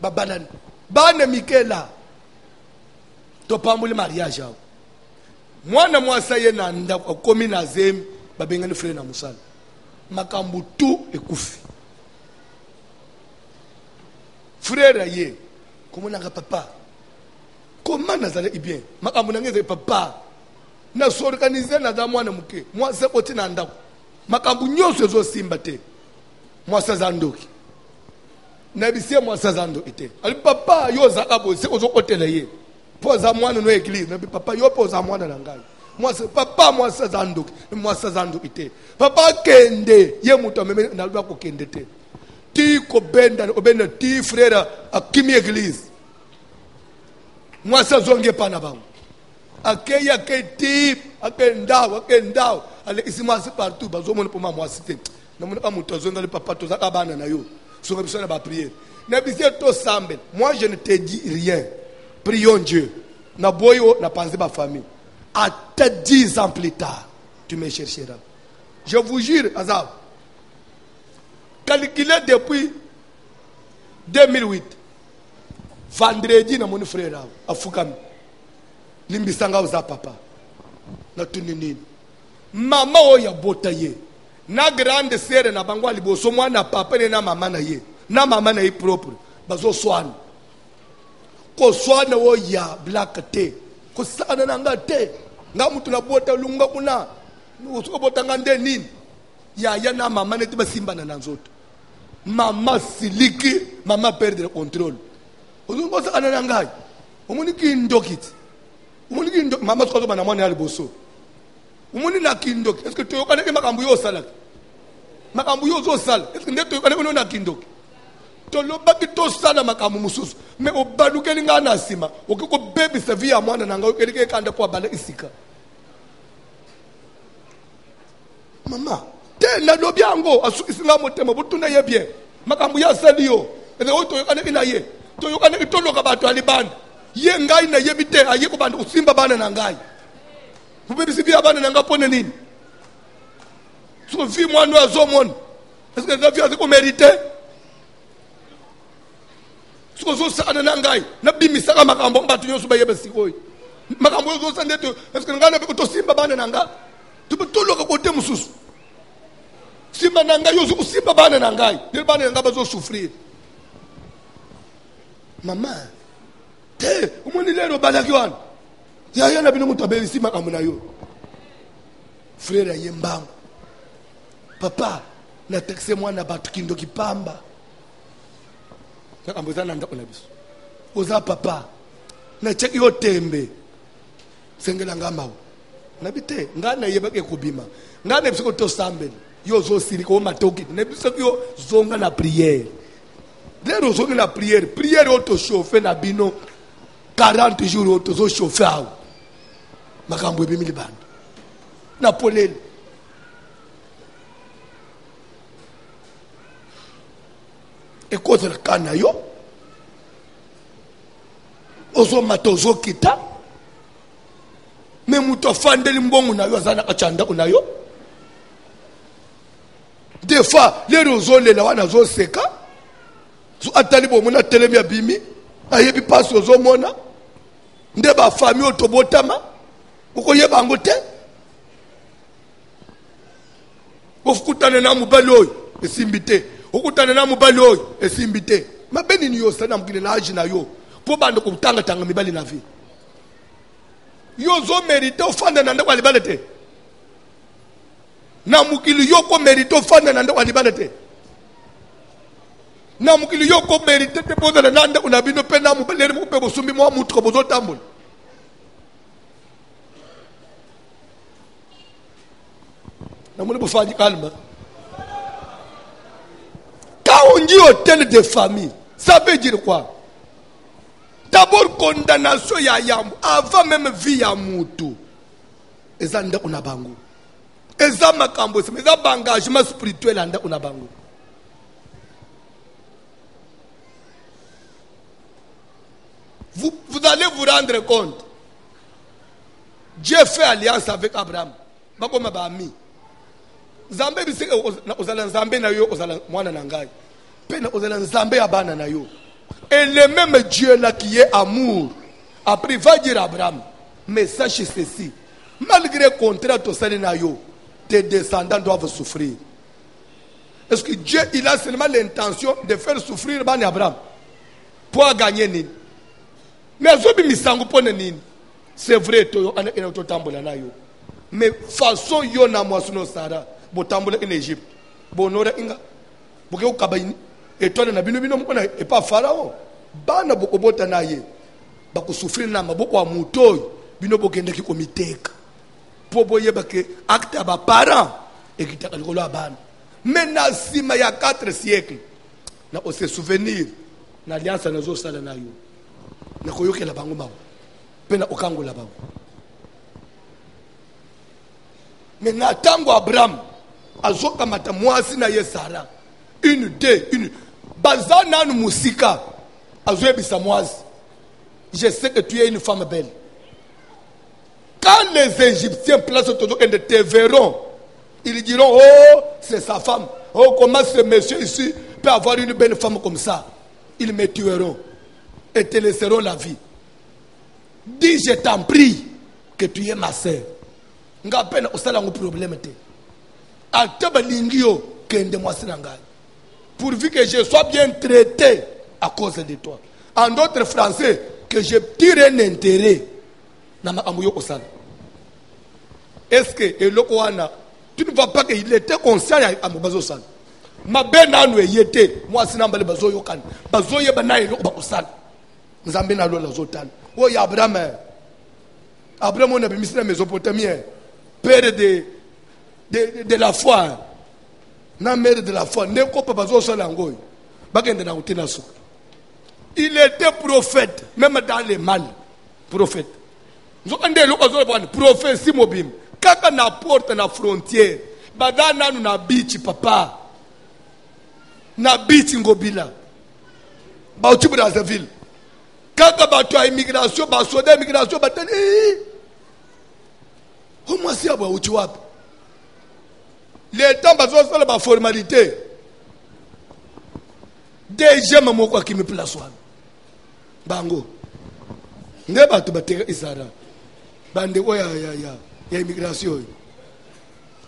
babanani bane mikela to pambuli mariage ao mwana mwasa ye na ndako komi na zemi babengani frère na musala makambu tu ekufi frère ye komona nga papa comment nazale bien makambu nangeze papa na s'organiser na za mwana muke mwasa koti na ndako makambu nyonso zo simba te mwasa za ndoki na bisie mwasa za ndo ite ali papa yo zaka bose ozo kotela ye poza mwana no église na papa yo poza mwana na ngai mwasa papa mwasa za ndo mwasa za ndo ite papa kende ye muto meme na lwa ko kende te ti ko benda obenda ti frère akimi église mwasa zonge pana bangu akeya keti akendao ale isimasi partout bazo mona poma mwasi te na mona ka muto zonga le papa to zaka bana na yo. Sur la prière. Moi je ne te dis rien. Prions Dieu. Na boyo na pensé ma famille. À te 10 ans plus tard, tu me chercheras. Je vous jure, Azab. Calculé depuis 2008. Vendredi na mon frère à Fukami. Limbisanga oza papa. Na tunini. Maman oya botaye. Na grande sere na bangwa liboso mwana papa na mama na ye na mama na ye propre bazo swana ko swana wo ya black te ko sana na ngate nga mutu na bota lunga kuna uso bota ngande nini ya na mama ne tiba simba na nzoto mama siliki mama perdre contrôle uzungo sana na ngai umuni kindokiti mama tsozo bana mwana ya liboso umuni na kindoki est-ce que tu yokana ke makambu yo sala makambu yo zo sala est-ce que ndeto yokana ko na kindoki to lobaki to sala makambu mususu mais obalukeli nga na sima okiko baby sa vie ya mwana nanga okelike kanda kwa bala isika mama te na lobi yango asukisinga motema butuna ye bien makambu ya sali yo ene oto yokana ina ye to yokana itoloka bato alibanda ye ngai na ye bite aye ko bantu usimba bana na ngai Vous si bien bana nanga pone nini? So vie moi no azomon. Est-ce que la vie a ko mérité? So sa na ngai na bimisa ka makambo mbatu nyoso ba yebe sikoyi. Makambo zo sa ndeto est-ce que ngana be ko to simba bana nanga? Tu peux tout le côté mususu. Simba nanga yo so simba bana nangai. Ni bana nanga ba zo souffrir. Maman. Te, umoni lero balaki wana. Ya na bino mutabeli si makambo na yo. Frère yembangu. Papa, na taxe moi na batu kindo kipamba. Makambo za nanda ona biso. Oza papa. Na cheki yo tembe. Sengela ngamawo. Na bite ngana yebake kubima. Ngana bisiko to sambeli. Yo zo siri ko matoki. Na biso yo zonga na prière. Lero zonga na prière. Prière auto chauffer na bino 40 jours auto zo chauffer awo. Makambo ebimili bana na polele ekozela kana yo ozomata ozokita me mutu afandeli mbongo na yo aza na kati ya ndako na yo. Des fois lero ozolela wana azoseka so atali bomona atelemi abimi ayebi pasi ozomona nde bafami oyo tobotama okoyeba yango te. Okutana na mobali oyo esimbi te, okutana na mobali oyo esimbi te. Mabe nini yo sana mukile na aji na yo po bando kotangatanga mibali na vie yo zo mérite ofanda na ndako libala te. Na mukili yo ko mérite ofanda na ndako libala te. Na mukili yo ko mérite te poza na ndako na bino pe na mobali mo pe bosumbi mo mutu ko bozo tambola. Na mole bofadi calme. Quand on dit hôtel de famille, ça veut dire quoi? D'abord condamnation ya yambu avant même vie ya mutu. Eza ndako na bango. Eza makambo, eza engagement spirituel anda una bango. Vous allez vous rendre compte. Dieu fait alliance avec Abraham. Bakoma ba ami. Zambe bise ozala nzambe na yo ozala mwana na ngai. Pena ozala nzambe ya bana na yo. Et le même Dieu là qui est amour, après va dire à Abraham, mais sache ceci, malgré le contrat to na yo, tes descendants doivent souffrir. Est-ce que Dieu il a seulement l'intention de faire souffrir bani Abraham pour gagner nini? Mais azobi misango pone nini? C'est vrai to ana ina to tambola na yo. Mais façon yo na mwasuno Sara, bo tambola en Égypte. Bonora inga. Boke ukabaini. Et toi, na bino mukona et pas Pharaon. Bana boko bota na ye. Bako souffrir na maboko wa mutoy. Bino bokende ki komiteka. Po boye bake acte ba parents et qui taka likolo abana. Mais na sima ya 4 siècles. Na o se souvenir na alliance na zo sala na yo. Na koyokela bango bango. Pena okangola bango. Mais na tango Abraham azoka mata mwasi na ye Sara. Une. Bazana nous musika. Je sais que tu es une femme belle. Quand les Égyptiens placent autour et te verront, ils diront, oh, c'est sa femme. Oh, comment ce monsieur ici peut avoir une belle femme comme ça? Ils me tueront et te laisseront la vie. Dis, je t'en prie, que tu es ma sœur. Nga pena osala un problème te. Altaba lingio kende mwasi na ngai. Pourvu que je sois bien traité à cause de toi. En d'autres français, que je tire un intérêt. Est-ce que Elokoana, tu ne vois pas qu'il était conscient à Mobazosan? Ma ben anu yete, moi c'est n'ambale bazo yokan. Bazo yebana eloko bakosan. Nzambe na lola zotan. Oh ya Abraham. Abraham on a mis la Mésopotamie. Père de la foi. Na mère de la foi, ne kopa bazo solangoy. Bagende na utina so. Il était prophète, même dans les mal. Prophète. Nous avons prophétie mobile. Kaka na porte na frontière. Badana na beach papa. Na beach ngobila. Ba uti Brazzaville. Kaka bato a immigration, ba soda immigration batani. Au moins si aba uti wapi. Les temps bazo sala ba formalité. Déjà maman quoi qui me place wan. Bango. Ne bato bateka isara. Bande oya ya immigration.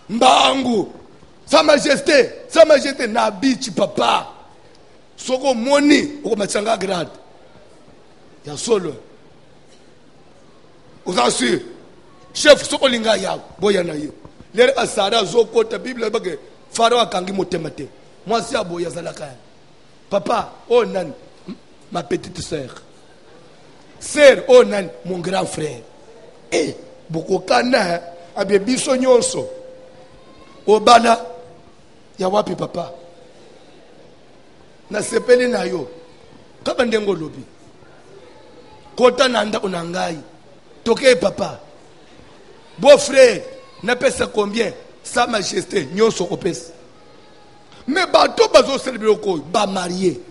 Mbangu. Sa majesté na bichi papa. Soko moni oko machanga grade. Ya solo. Ozasu. Chef soko linga ya boya na ye. Lere asara zoko ta Bible bage Pharaon akangi motemate. Moi si aboya zalaka. Papa, oh nan, ma petite sœur. Sœur, oh nan, mon grand frère. Eh, boko kana abe biso nyonso. Obala ya wapi papa. Na sepeli na yo. Kaba ndengo lobi. Kota nanda unangai. Toke papa. Beau frère, na pesa combien? Sa majesté nyonso opesa. Mais bato bazo célébrer ko ba marié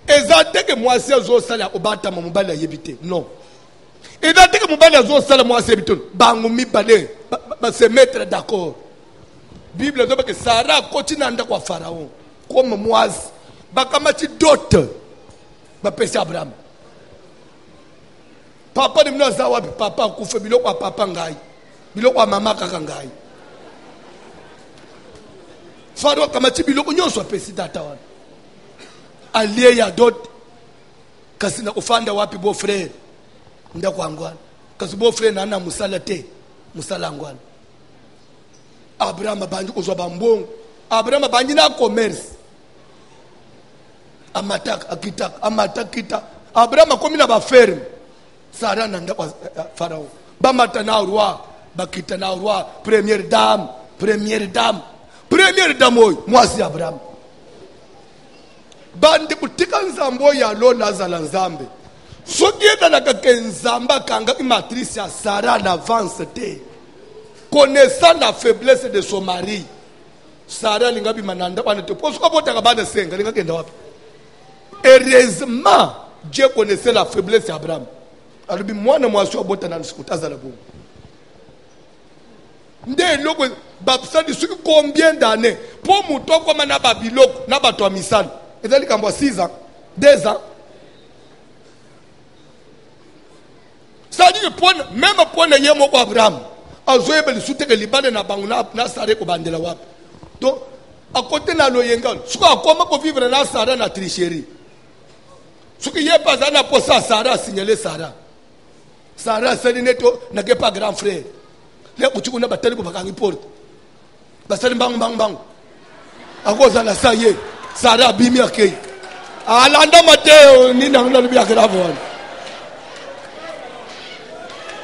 Ezate que moi c'est zo sala obata mobali yebite. Non. Ezate que mobali zo sala moi c'est biton. Bangumi balé ba se mettre d'accord. Bible dit que Sarah continue anda kwa Pharaon comme Moise bakamati dot ba pesi Abraham. Papa ni mnaza wapi papa kufe biloko wa papa ngai. Biloko wa mama kaka ngai. Pharaon kamati biloko nyonso pesi data wana. Aliye ya dot kasi na ufanda wapi bo frère nda kwa ngwana kasi bo frère na musala te musala ngwana. Abraham banji kozwa bambongo. Abraham banji na commerce. Amatak akitak amatakita. Abraham komi na ba ferme. Sarah nanda kwa Pharaon. Ba mata na roi, bakita na roi, première dame. Première dame moi c'est Abraham. Bandi kutika nzambo ya lo nazala nzambe. Soki na kakenzamba kanga matrice ya Sarah n'avance te. Connaissant la faiblesse de son mari, Sarah lingabi mananda wanete. Pourquoi bota kabana senga linga kenda wapi? Heureusement, Dieu connaissait la faiblesse d'Abraham. Alors bi mwana mwasi bota na nsikuta la bongo. Nde loko babsadi suki combien d'années pour muto koma na babiloko na bato misali. Ezali kambwa 6 ans, 2 ans. Ça dit que même pour ne yemo Abraham azoyeba lisute ke libane na banguna na sare ko bandela wapi. Donc à côté na loyenga suko akoma ko vivre na Sarah na tricherie. Suko yepa zana posa Sarah signaler Sarah. Sarah sali neto na ke pas grand frère. Le kuchukuna batali ko bakangi porte. Basali bang. Akoza na saye Sarah bimi akei. Alanda Mateo ni na ngalo bia grave wana.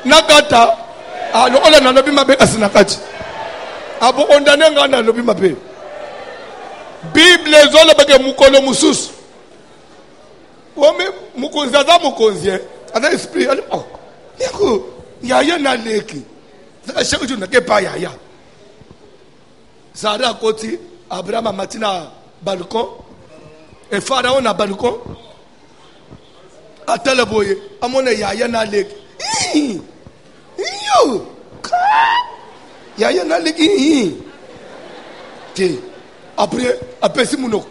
Nakata alokola na lobi mabe kasina kati abo ondane ngana lobi mabe Bible zolo beke mukolo mususu wome mukonzaza mukonzie ada esprit ali oh yako yaya na leki saka shekuju na kepa yaya Sarah koti Abraham matina balcon et Pharaon na balcon atala boye amone yaya na leki yo yaya na leki te après si muno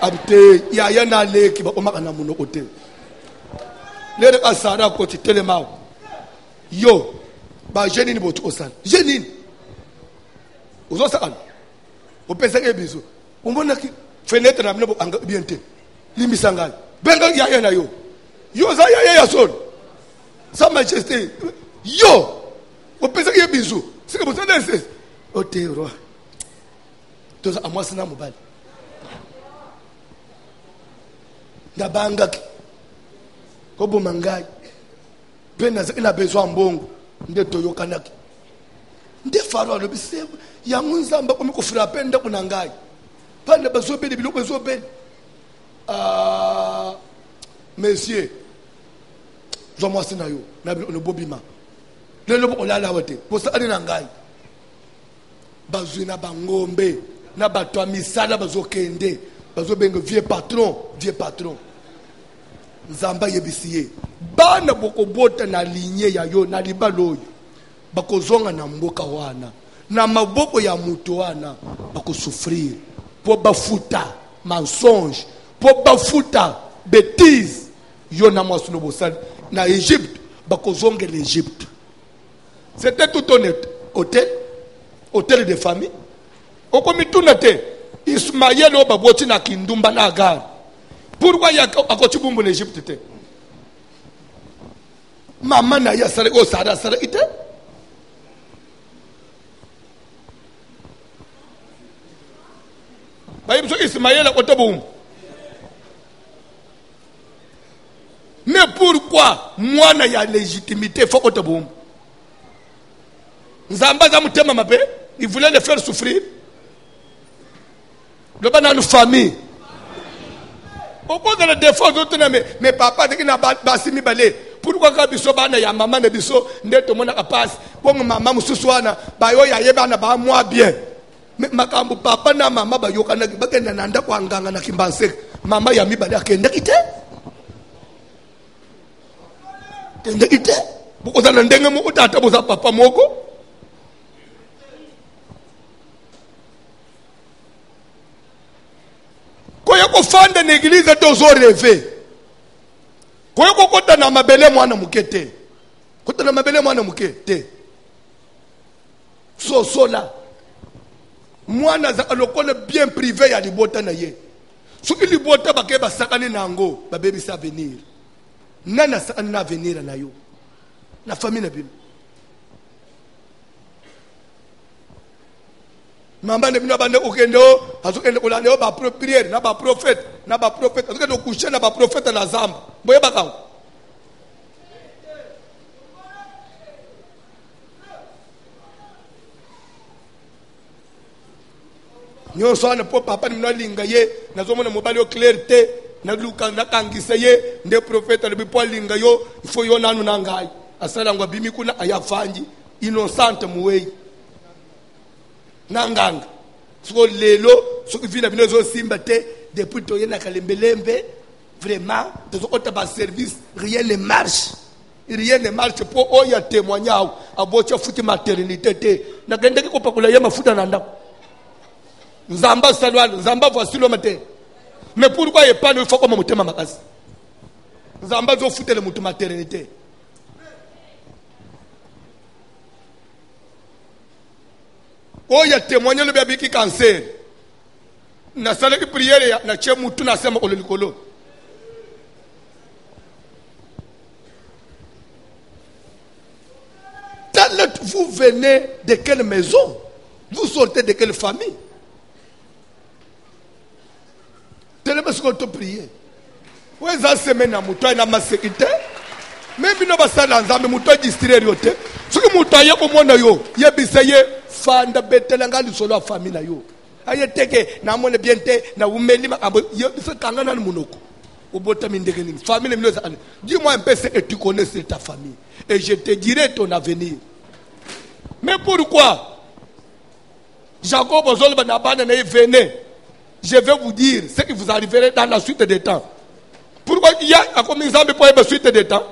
abte yaya na leki ba omaka na muno kote lere ka Sarah ko ti telema yo ba jeune ni botu osana jeune uzo sa kana o pesa ke biso umbona ki fenêtre na mino anga bien te limisa ngai benga yaya na yo za yaya ya son Sa Majesté, yo, vous pensez qu'il y a bisous. C'est que vous savez, c'est. Oh, t'es roi. Tous à moi, c'est un mobile. Nabangaki. Kobo mangai. Pena, il a besoin de bon. Nde toyo kanaki. Nde Pharaon, le bise. Yamunzamba, comme il faut frapper, nde kunangai. Pas de besoin de bilo, besoin de. Messieurs. Zoma sinayo na bobima le lobo olala wote posa ali na ngai bazwi na bangombe na bato misala bazokende bazobenga vieux patron nzamba yebisiye bana bokobota na ligne ya yo na libaloyo bakozonga na mboka wana na maboko ya muto wana bakosouffrir po bafuta mensonge po bafuta bêtise yo na mwasuno bosali na Égypte bakozonge l'Égypte. C'était tout honnête hôtel de famille okomi tunate Ismaël o baboti na kindumba na Agar. Pourquoi ya akoti bumbu l'Égypte te mama na ya sare o Sarah ite bayimso Ismaël akoti bumbu. Mais pourquoi moi na ya légitimité faut que tu boum? Nzamba za mutema mabe, il voulait le faire souffrir. Le banane famille. Au cause de la défense d'autres mais papa de qui n'a pas basimi balé. Pourquoi quand biso bana ya maman ne biso ndeto mona passe pour maman mususwana ba yo ya yebana ba moi bien. Mais makambu papa na mama ba yokana bakenda nanda kwa nganga na kimbanse. Maman ya mibale akende kite. Kende kite. Bokoza na ndenge moko tata boza papa moko. Koya ko fanda na église tozo rêver. Koya ko kota na mabele mwana mukete. Kota na mabele mwana mukete. So là. Mwana za lokole bien privé ya libota na ye. Soki libota bake basakani nango, ba baby sa venir. Nana sa na venir na yo. Na famille na bino. Mamba ne bino bande okendo, azokende kolane o ba prière, na ba prophète, azokende coucher na ba prophète na zamba. Boye bakao. Nyo so na po papa ni mnalinga ye nazomona mobali o clarté na luka na kangisa ye nde prophète le bipo linga yo il faut yo nanu nangai asala ngwa bimi kuna ayafanji innocent muwei nanganga so lelo so vina bino zo simba te depuis to yena kalembelembe vraiment de so kota ba service rien ne marche po oya témoignage abocha futi maternité te na gende ko pakula ya mafuta na ndako. Nzamba salwani, Nzamba voici le matin. Mais pourquoi il n'y a pas de fois comme mon thème à ma case? Nzamba zo foutre le mouton maternité. Oh, il y a témoigné le bébé qui cancer. Na salle de prière, na tche mouton na sema ololikolo. Vous venez de quelle maison? Vous sortez de quelle famille? Tellement ce qu'on te prie. Où est la semaine à Moutoua et à ma sécurité? Même si nous avons dit que Moutoua est distrait. Ce que Moutoua est au monde, il y a des fans de Betelanga du solo à famille. Il y a des gens qui ont bien été, na umeli il y a des kangana munoko. Au botamin de famille. Dis-moi un peu ce que tu connais de ta famille. Et je te dirai ton avenir. Mais pourquoi? Jacob Ozolba Nabana venez. Je vais vous dire ce qui vous arriverait dans la suite des temps. Pourquoi il y a comme exemple pour la suite des temps?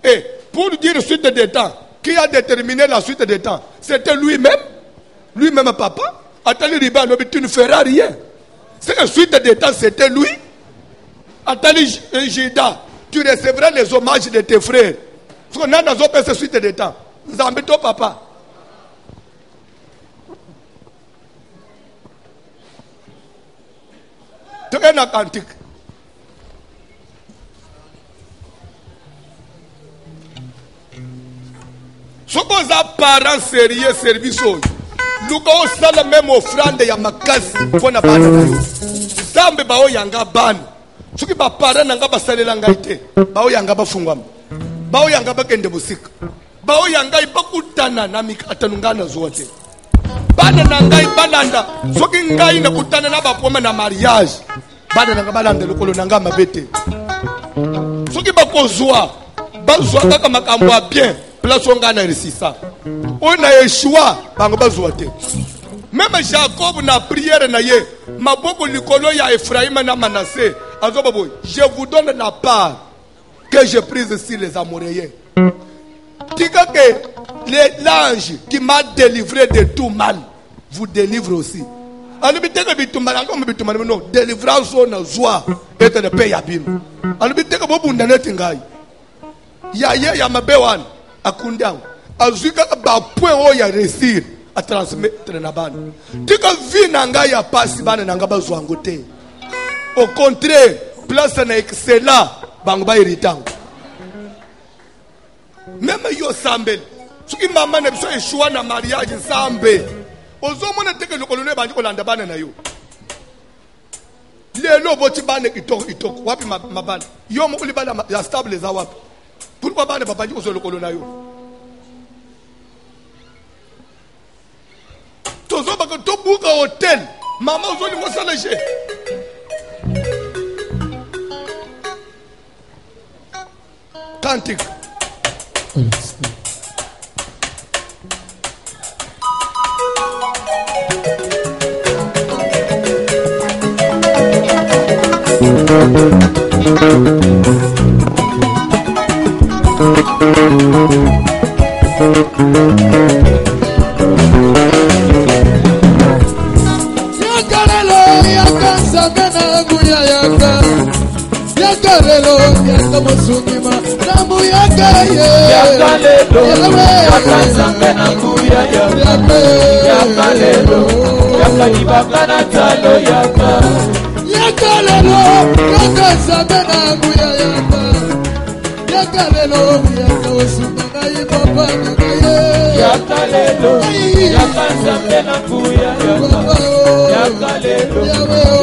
Et pour dire suite des temps, qui a déterminé la suite des temps? C'était lui-même papa. Attendez, tu ne feras rien. C'est la suite des temps, c'était lui. Attendez, Jida, tu recevras les hommages de tes frères. Parce qu'on a dans cette suite des temps. Nous embêtons papa. Un cantique. Ce qu'on a parents sérieux service au nous avons même offrande ya makasi pour na bana na yo zambe bao yanga ban soki ba parents nanga basalela ngai te bao yanga bafungwa bao yanga bakende musika bao yanga ibakutana na mikatanungana zote bana na ngai balanda soki ngai na kutana na bapoma na mariage bana nanga balanda lokolo nanga mabete soki bakozwa bazwa kaka makambo ya bien place onga na resisa on a échoué bango bazwa te même Jacob na prière na ye maboko likolo ya Ephraim na Manassé azoboboy je vous donne la part que j'ai prise sur les Amoréens. Tika que l'ange qui m'a délivré de tout mal vous délivre aussi. Alors biteka bitumala comme bitumala non délivrance on joie et de paix ya bino. Alors biteka bobunda netingai. Ya mabewan akundang. Azuka ba point o ya réussir à transmettre na bana. Tika vie nanga ya passe bana nanga bazwa ngote. Au contraire, place na excellent bango ba irritant. Même yo sambel. Soki maman na biso échoua na mariage sambe. Ozomona teke lokolo ne banji kolanda bana na yo. Lelo boti bana itoko wapi mabana. Yo mo kulibala ya stable za wapi. Pourquoi bana babanji ozo lokolo na yo? Tozo baka to buka hotel. Mama ozoli mo saleje. Cantique. Yakalelo yakanzambena nguya yaka. Yakalelo yakamusungima namu yakaye. Yakalelo yakanzambena nguya yaka. Yakalelo yakalibakana talo yaka. Yakalelo yakanzambena nguya yaka. Yakalelo yakamusungima yipapa nagaye. Yakalelo yakanzambena nguya yaka. Yakalelo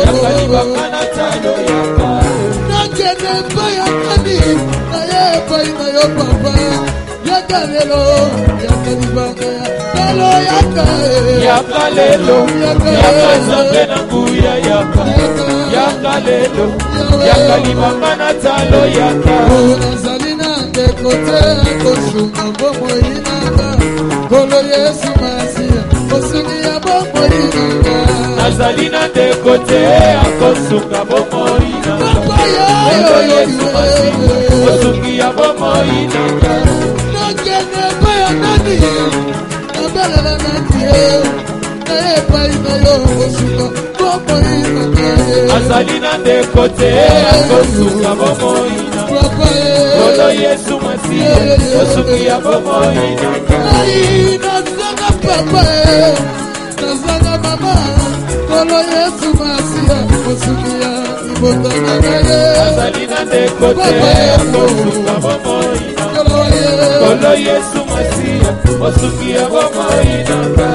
yakalibakana talo yaka. Nakenemba yakani naye paina yo papa. Yakalelo yakalibakana talo yaka. Yakalelo yakanzambena nguya yaka. Yakalelo yakalibakana talo yaka. Nazalina ndekote kosunga bomo inanga. Kolo Yesu Masia kosungi ya bomo inanga. Nazalina ndekote kosunga bomo inanga. Kolo Yesu Masia kosungi ya bomo inanga. Nakene baya nani nabalela nani naepa ina yo kosunga bomo inanga. Nazalina ndekote kosunga bomo inanga. Kolo Yesu Masia kosungi ya bomo inanga. Nazaga papa nazaga mama. Kolo Yesu Masia kosungi ya ibotana naye. Nazalina ndekote kosunga bomo inanga. Kolo Yesu Masia kosungi ya bomo inanga.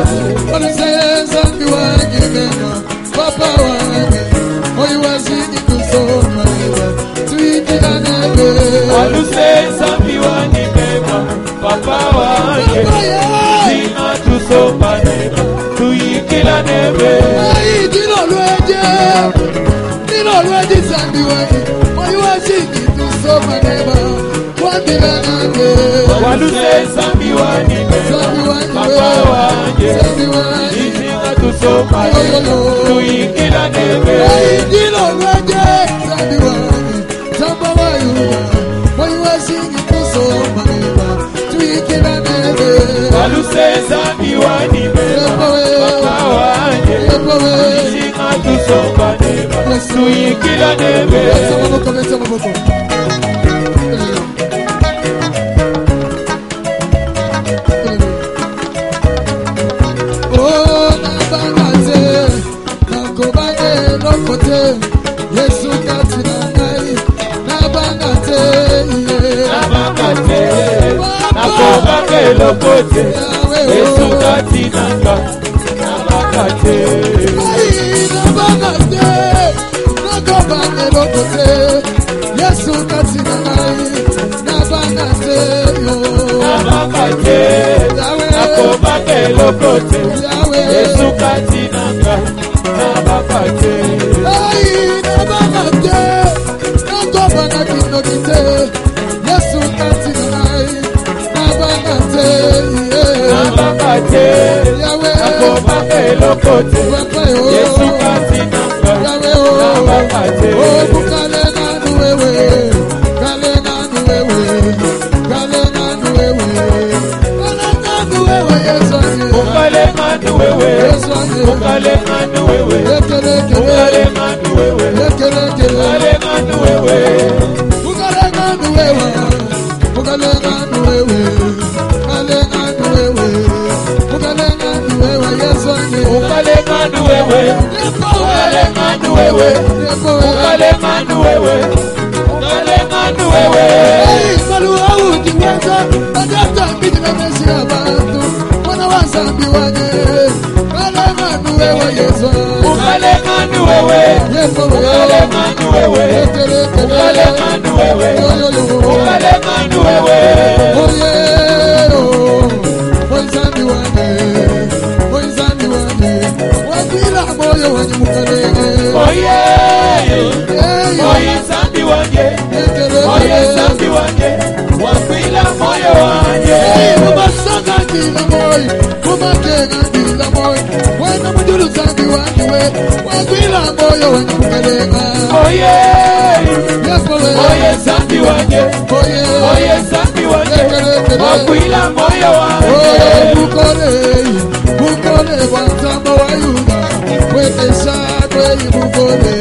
Oliseza mbiwangi mema papa wangi. Oyi wazidi kusoma ewa tuikila nebe. Oliseza mbiwangi mema papa wangi. Zina tusoma neba tuikila nebe. Dilo lweje zambi wangi. Oyi wazidi kusoma neba wambila nebe. Oliseza mbiwangi mema papa wangi. Zina tusoma neba tuikila nebe. Dilo lweje zambi wangi. Zamba wa yuda. Oyi wazidi kusoma neba tuikila nebe. Oliseza mbiwangi mema papa wangi. Zina tusoma neba tuikila nebe. Leta maboko. Oh, nabangate, nakobane lokote, Yesu kati na ngai, nabangate, Nabangate, nakobane lokote, Yesu kati na ngai, nabangate. Nabangate, nakobane lokote, Yesu kati na ngai, nabangate, Nabangate, nakobane lokote, Yesu kati na ngai, nabangate. Nabangate, nakobana kinokite, Yesu kati na ngai, nabangate, Nabangate, nakobane lokote, Yesu kati na ngai, nabangate. Kale nanu wewe, kale nanu wewe, kale nanu wewe, kale nanu wewe, Yesu anye. Ukale nganu wewe, ukale nganu wewe, ukale nganu wewe, ukale nganu wewe, Ukale nganu wewe, ukale nganu wewe, kale nanu wewe, ukale nganu wewe, Yesu anye. ukale nganu wewe, ukale nganu wewe, ukale nganu wewe, ukale nganu wewe. Malu au kiweza, adata mbijina mesi abantu, wana wazambi wanye, kale nganu wewe, Yesu. Ukale nganu wewe, ukale nganu wewe, ukale nganu wewe, ukale nganu wewe. Oye, oye zambi wanje, oye zambi wanje, wafila moyo wanje. Oye, oye sambi wanje wakwila moyo wange Bukole wanzamba wa Yuda wekeshadwe bukole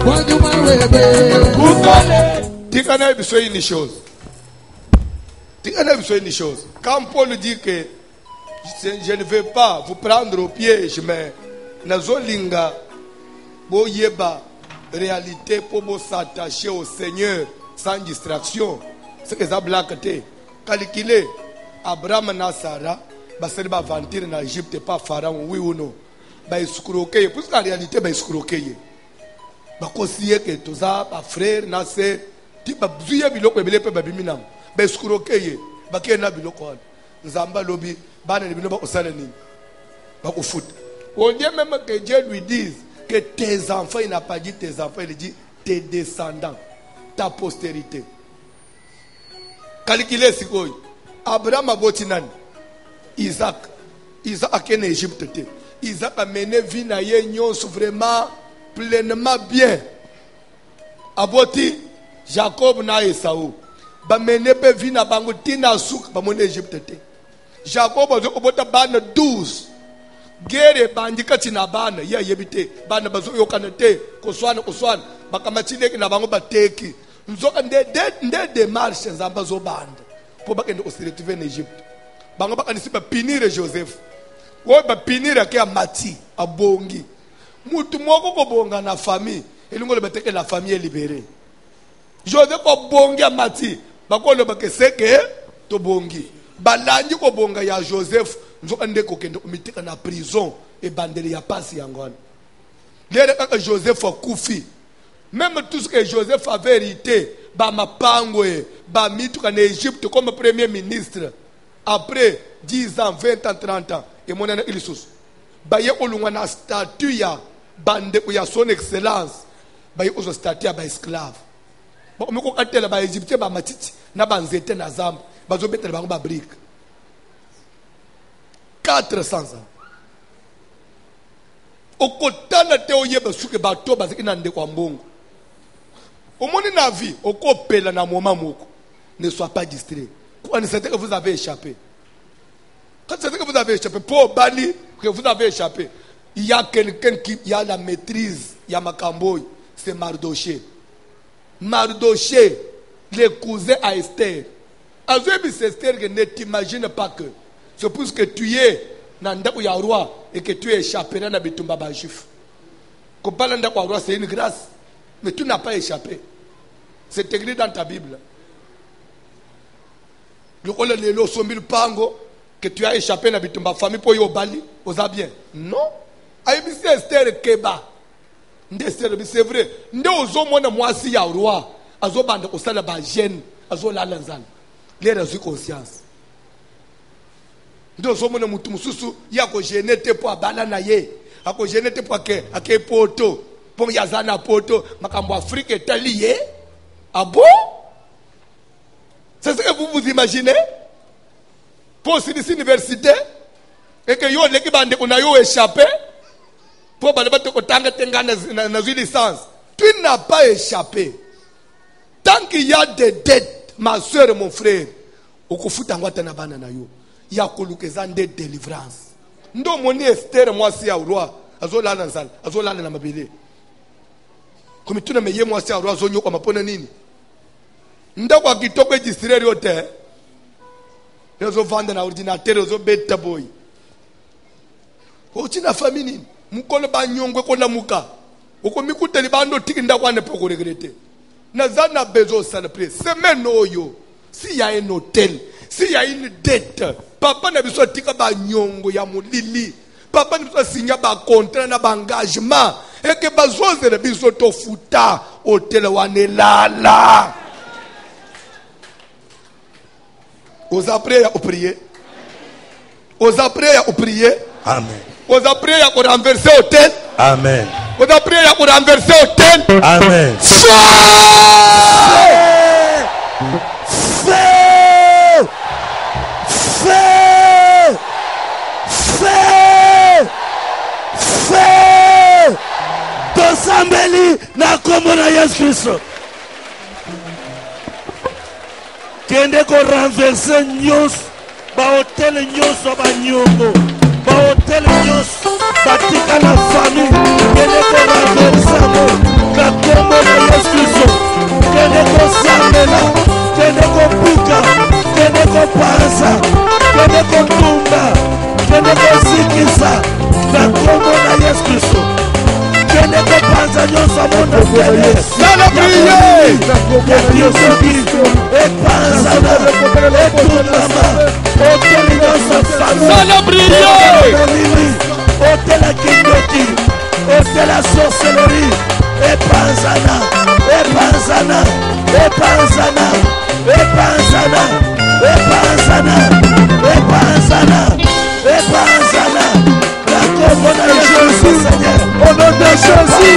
wanyuma webe bukole. Tikana besoin une chose. Tikana besoin une chose. Quand Paul dit que je ne vais pas vous prendre au piège, mais nazolinga boyeba réalité pour s'attacher au Seigneur sans distraction. C'est que ça blague. Calculez Abraham et Sarah, basali ba aventure en Égypte pas Pharaon, oui ou non. Ba escroquer, parce qu'en réalité ba escroquer. Ba kosiye que tous ça ba frère na sœur, ti ba zuya biloko ebele pe ba biminam. Ba escroquer, ba kena biloko wana. Nzamba lobi bana ni bino ba osala nini? Ba ko foot. On dit même que Dieu lui dise que tes enfants, il n'a pas dit tes enfants, il dit tes descendants, ta postérité. Calculez si quoi. Abraham a boti nani? Isaac est en Égypte. Isaac a mené vie na ye nyonso vraiment pleinement bien. Aboti Jacob na Esau. Ba mené pe vie na bango tina souk ba mon Égypte. Jacob a obota bana 12. Gere bandika tina bana ya yebite bana bazo yokana te koswana bakamachile na bango bateki. Nzoka nde démarche nzamba zo banda. Pour bakende osiritive en Égypte. Bango bakanisi ba pinire Joseph. Wo ba pinire ke amati abongi. Mutu moko ko bonga na famille, elingo le beteke la famille est libérée. Joseph ko bongi amati, bakolo bakeseke to bongi. Balangi ko bonga ya Joseph, nzoka nde ko kende omitika na prison e bandeli ya pasi yangona. Lere kaka Joseph akufi. Même tout ce que Joseph a vérité, ba mapangwe, ba mituka en Égypte comme premier ministre. Après 10 ans, 20 ans, 30 ans, et mon année illusus. Ba ye olunga na statue ya bande ya son excellence. Ba ye ozo statue ya ba esclave. Ba omeko katela ba Égyptien ba matiti na ba nzete na zamba. Ba zo betela ba brique. 400 ans. Okotana te oyeba suke ba to ba zikina nde kwa mbongo. Omoni na vie, okopela na moment moko. Ne sois pas distrait. Quand c'est que vous avez échappé. Quand c'est que vous avez échappé, pour Bali, que vous avez échappé, il y a quelqu'un qui a la maîtrise, il y a Makamboy, c'est Mardoché. Mardoché, le cousin à Esther. Azoubi c'est Esther que ne t'imagine pas que c'est pour que tu es dans le roi et que tu es échappé dans le bitumba juif. Quand parle d'un roi, c'est une grâce. Mais tu n'as pas échappé. C'est écrit dans ta Bible. Le sombil pango que tu as échappé dans ta famille pour y bali, aux bien. Non. Aïbisi Esther Keba. C'est vrai. Nde ozo mona mwasi ya roi. Azo bande osala ba jeune. Azo la lanzal. Les raisons conscience. Nde ozo mona mutu mususu ya ko genete po abala na ye. Ako genete po ake poto. Pour yazana poto makambo Afrique est allié. Ah bon? C'est ce que vous vous imaginez? Pour cette université et que yo leki bande on a yo échappé pour balabate ko tanga tenga na licence. Tu n'as pas échappé. Tant qu'il y a des dettes, ma soeur et mon frère, okufuta ngwata na bana na yo. Ya kolukeza nde délivrance. Ndo moni Esther mwasi ya roi azola na nzala, azola na mabele. Comme tu n'as pas mwasi ya roi azonyo kwa mapona nini? Ndako akitoko distraire yote. Yozo vanda na ordinateur yozo beta boy. Ochina famille nini? Mukolo ba nyongwe ko na muka. Oko mikuteli bando tiki ndako ane poko regrette. Nazana bezo sana près. Semaine oyo. Si y a un hôtel, si y a une dette, papa na biso tika ba nyongo ya mulili. Papa na biso signa ba contrat na ba engagement. Et que bazoze na biso to futa hôtel wanelala. Osa prier à prier. Osa prier à prier. Amen. Osa prier à renverser hôtel. Amen. Osa prier à renverser hôtel. Amen. Feu! Feu! Feu! Feu! Feu! Tosambeli na kombo na Yesu Kristo. kende ko renverser nyos ba hotel nyos ba nyongo ba hotel nyos batika na famille kende ko renverser na kombo na Yesu kende ko samela kende ko buka kende ko panza kende ko tumba kende ko sikisa na kombo na Yesu kende ko panza nyonso mona fele sana prier ya Yesu Kristo e panza na e tumba hotel nyonso sana prier hotel la kindoti hotel la sorcellerie e panzana e panzana e panzana e panzana e panzana e panzana e panzana la comona de Jésus Seigneur au nom de Jésus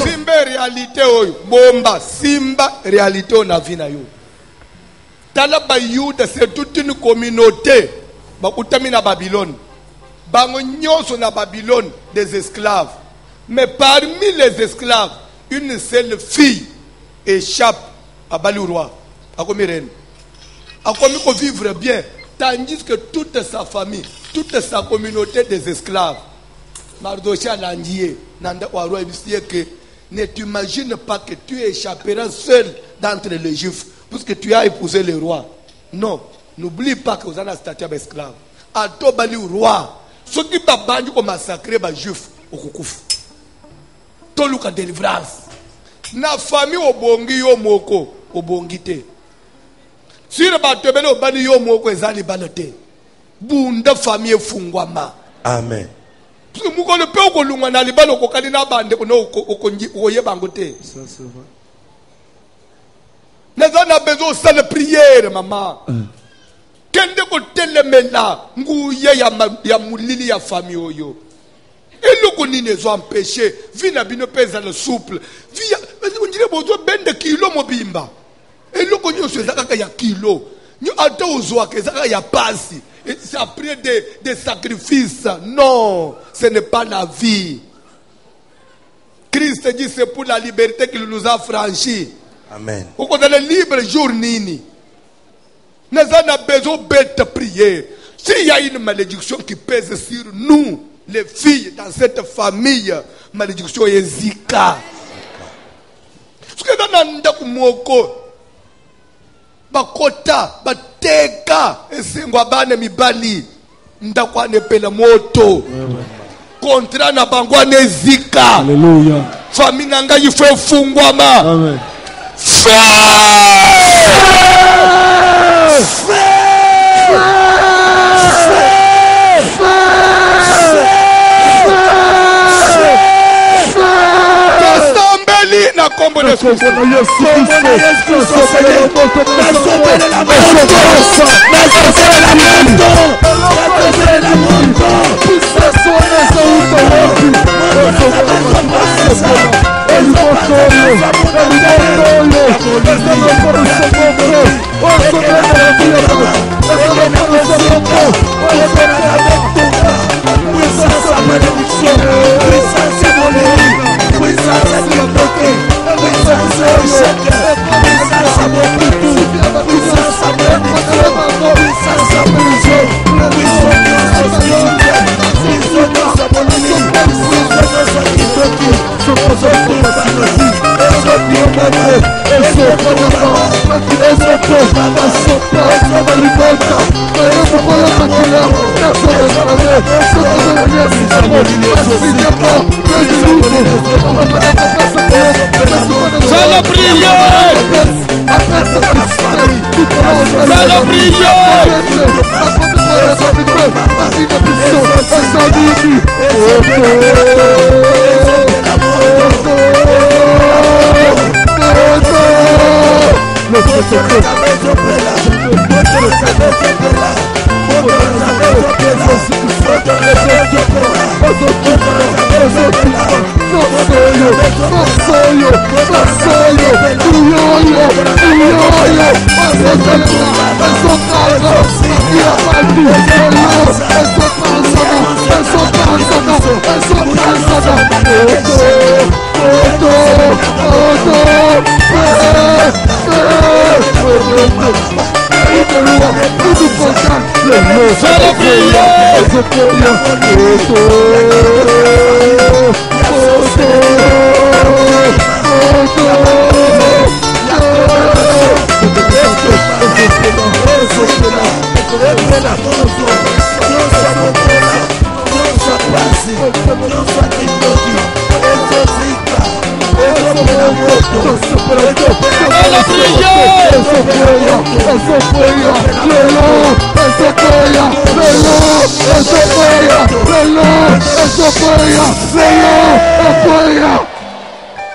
Simba réalité oyo bomba simba réalité on a vu na yo tala ba Yuda c'est toute une communauté ba utami na Babylone bango nyonso na Babylone des esclaves mais parmi les esclaves une seule fille échappe à Bali roi a commis reine a commis pour vivre bien tandis que toute sa famille toute sa communauté des esclaves Mardoché a landié nanda wa roi que ne t'imagine pas que tu échapperas seul d'entre les juifs parce que tu as épousé le roi. Non, n'oublie pas que vous avez un statut d'esclave. À toi, Bali roi, ceux qui ont massacré les juifs, au koukouf. Toluka délivrance. Na famille au bongi yo moko, au bongite. Si le batebele au bali yo moko, ezali balote. Bunda famille fungwama. Amen. Muko le pe okolunga na libano kokali na bande kono okonji oyebango te. Ça c'est vrai. Nous avons besoin de prière, maman. Kende ko telemela nguye ya mulili ya famille oyo. Eloko ni ne zo empêcher vina bino pesa le souple. Via on dirait bozo bende kilo mobimba. Eloko nyo sezaka ya kilo. Nyo ata ozo akezaka ya pasi. C'est après des sacrifices. Non, ce n'est pas la vie. Christ dit c'est pour la liberté qu'il nous a franchi. Amen. Vous connaissez le libre jour nini. Nous avons besoin de prier. S'il y a une malédiction qui pèse sur nous, les filles dans cette famille, malédiction est Zika. Ce que nous avons moko bakota bateka esengwa bana mibali ndakwane pela moto kontra na bangwane Zika. Alléluia. famille nanga il faut fungwama. Amen. Na kombo na Yesu Kristo.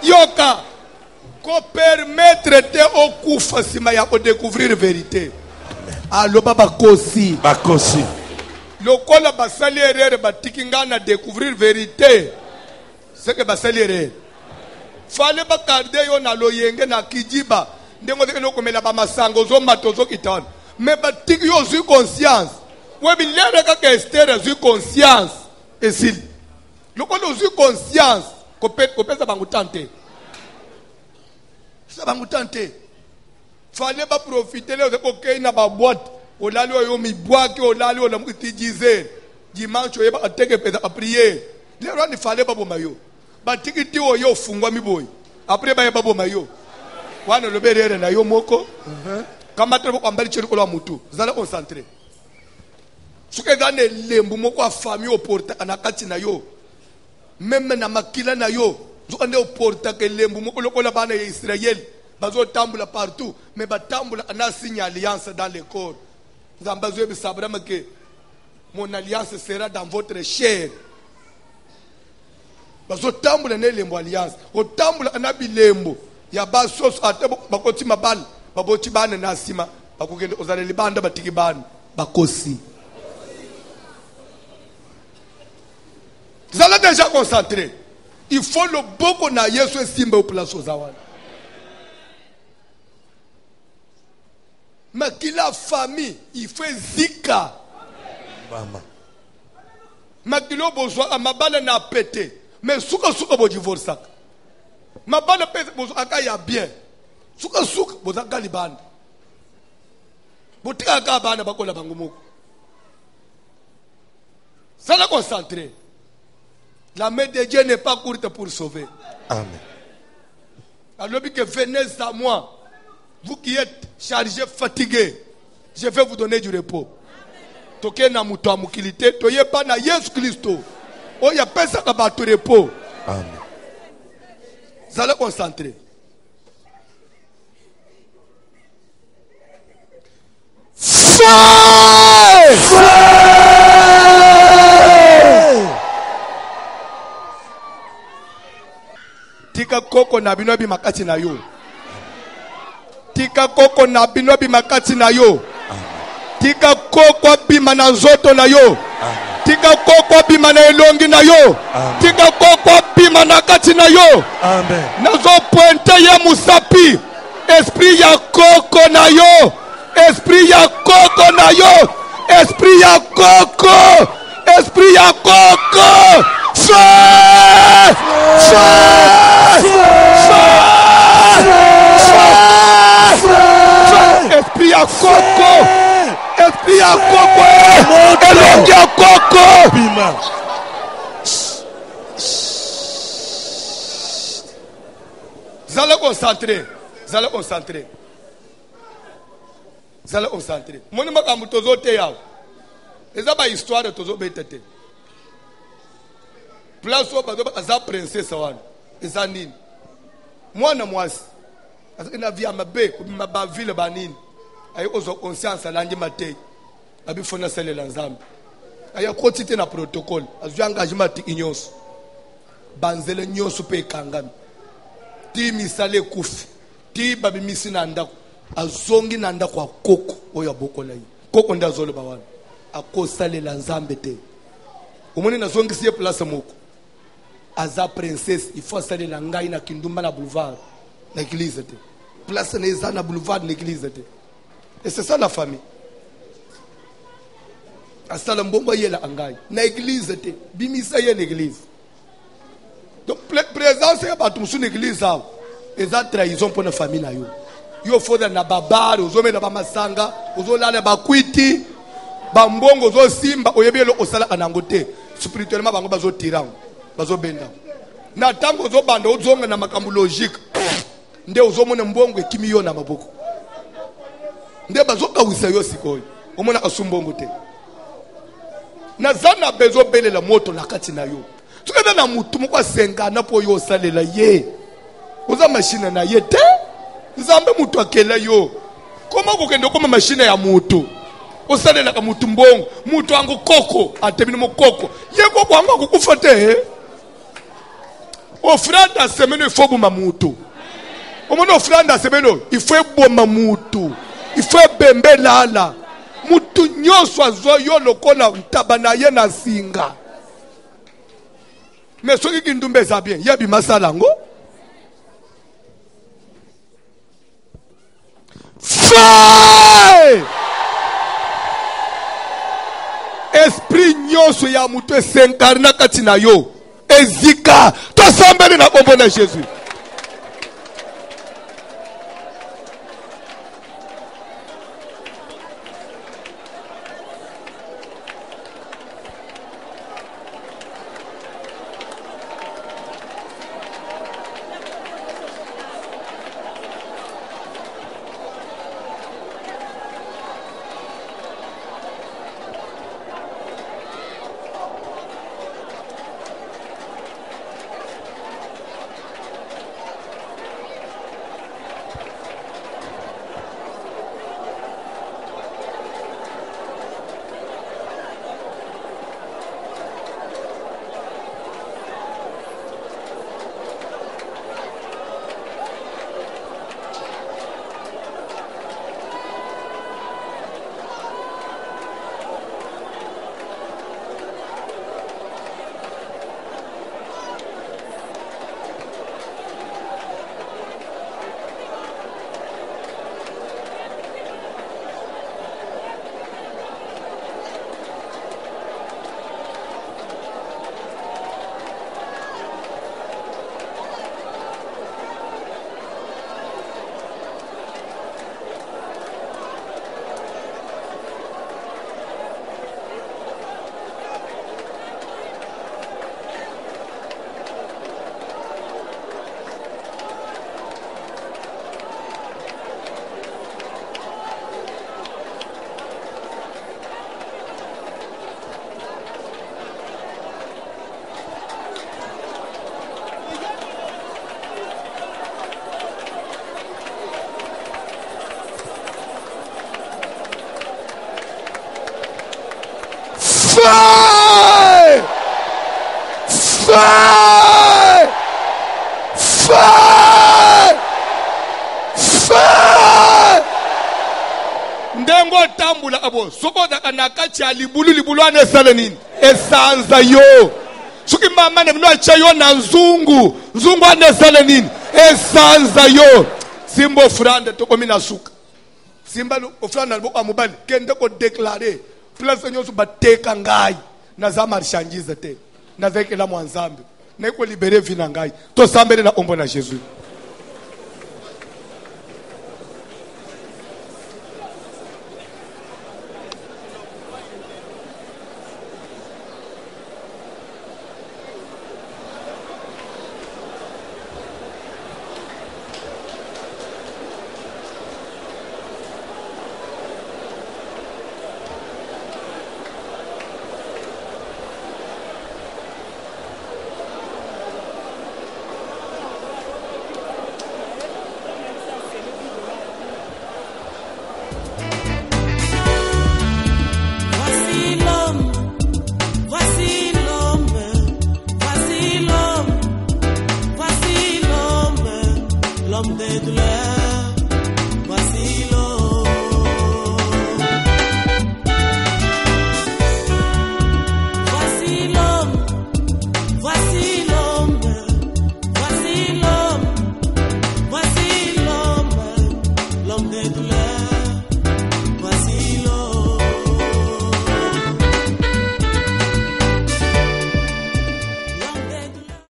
Yoka ko permettre te okufa sima ya ko découvrir vérité. Allo baba kosi. Bakosi. Lokola basali erreur batikinga na découvrir vérité. C'est que basali erreur. Fallait pas garder yo na loyenge na kijiba. Ndengo de no komela ba masango zo matozo kitana. Mais batiki yo zu conscience. We bi lere ka ke Esther zu conscience. Esil. Lokola zu conscience ko pesa bangu tante. Ça bangu tante. Fallait pas profiter de ko na ba boîte. Olali yo mi boaki olali o la mukiti dizer. Dimanche yo ba teke pesa a prier. Le roi ni fallait pas bomayo. Batiki ti o yo fungwa mi boy. Après ba babo mayo. Wana lo berere na yo moko. Kama trebo kwa mbali chiri kwa mutu. Zala concentré. Suke dane lembu moko a famille au porta anakati na yo. Même na makila na yo. Zuka ne au porta ke lembu moko lokola bana ya Israël. Bazo tambula partout. Mais ba tambula ana signe alliance dans le corps. Zambazo ebi sabrama ke mon alliance sera dans votre chair. Bazo tambula ne lembu alliance. O tambula ana bilembo. Ya ba soso ate bakoti mabal. Baboti bana na sima. Bakugende ozale libanda batiki bana. Bakosi. Vous allez déjà concentré. Il faut le beaucoup na Yesu simba au place aux awan. Mais qu'il a famille, il fait zika. Mama. Mais qu'il a besoin à ma balle n'a pété. Mais souka bo divorce. Ma balle pété besoin à ya bien. Souka besoin à liban. Botika aka bana bakola bangumoko. Ça la concentré. La main de Dieu n'est pas courte pour sauver. Amen. Alors que venez à moi, vous qui êtes chargés, fatigués, je vais vous donner du repos. Toke na muto amukilite, toye pa na Yesu Kristo. O ya pesa ka ba to repos. Amen. Vous allez concentrer. Tika koko na bino bi makati na yo. Tika koko na bino bi makati na yo. Tika koko bima na nzoto na yo. Tika koko bima na elongi na yo. Tika koko bima na kati na yo. Amen. Nazo pointe ye musapi. Esprit ya koko na yo. Esprit ya koko na yo. Esprit ya koko. Esprit ya koko. Feu! Esprit ya koko. Esprit ya koko. Elongi ya koko. Bima. Vous allez concentrer. Vous allez concentrer. Vous allez concentrer. Mon nom est Tozo Teyao. Et ça, c'est l'histoire de Tozo Betete. Place où la princesse et ça nini. Moi, na moi, parce que na vie à ma baie, ma ville banine. Ayo ozo conscience à l'ange maté. Abi fona sele l'ensemble. Ayo quantité na protocole. Azo engagement tikignos. Banzele nyosu pe kangami. Ti misale kufi. Ti babi misi na ndako. Azongi na ndako kwa koko oya bokola yi. Koko nda zolo bawana. Akosale l'ensemble te. Omoni na zongi siye place moko. Aza princesse, il faut saler la ngai na kindumba na boulevard, na église. Place na boulevard na église. Et c'est ça la famille. Asala mbomba yela angai na église te, bimisa yela église. Donc présence ya batu musu na église ça. Et ça trahison pour la famille na yo. Yo foda na babare, ozome na ba masanga, ozolala ba kwiti, ba mbongo ozo simba, oyebelo osala anangote. Spirituellement bango bazo tirango. Bazobenda na tango ozobanda ozonga na makambo logique nde ozomona mbongo ekimi yo na maboko nde bazokawisa yo sikoyo omona kasumbongo te na zana bezo belela moto na kati na yo tukana na mutu moko asenga na po yo salela ye oza machine na ye te nzambe mutu akela yo koma kokende koma machine ya mutu osalela ka mutu mbongo mutu ango koko atebini mokoko ye koko ango akukufa te. Offrande à semaine, il faut bomba moutou. Au moment offrande à semaine, il faut bomba moutou. Il faut bembe lala. Moutou nyoswa zoyo lokola tabanaye na singa. Mais ceux qui ndumbe ça bien, yabi masalango. Feu! Esprit nyoswa ya moutou s'incarna katina yo. Ezika, toi semble na kombo na Jésus. Feu! Feu! Feu! Ndengo tambula abo sokoza kanakachi libulu anesale nini esanza yo suki mama ne mno achayo na nzungu anesale nini esanza yo simbo frande toko mina suka simba ofranda bo amubali kende ko declarer place nyoso bateka ngai na za marshandise te na vekela mwanzambe na ko libérer vina ngai to sambele na ombo na Jésus.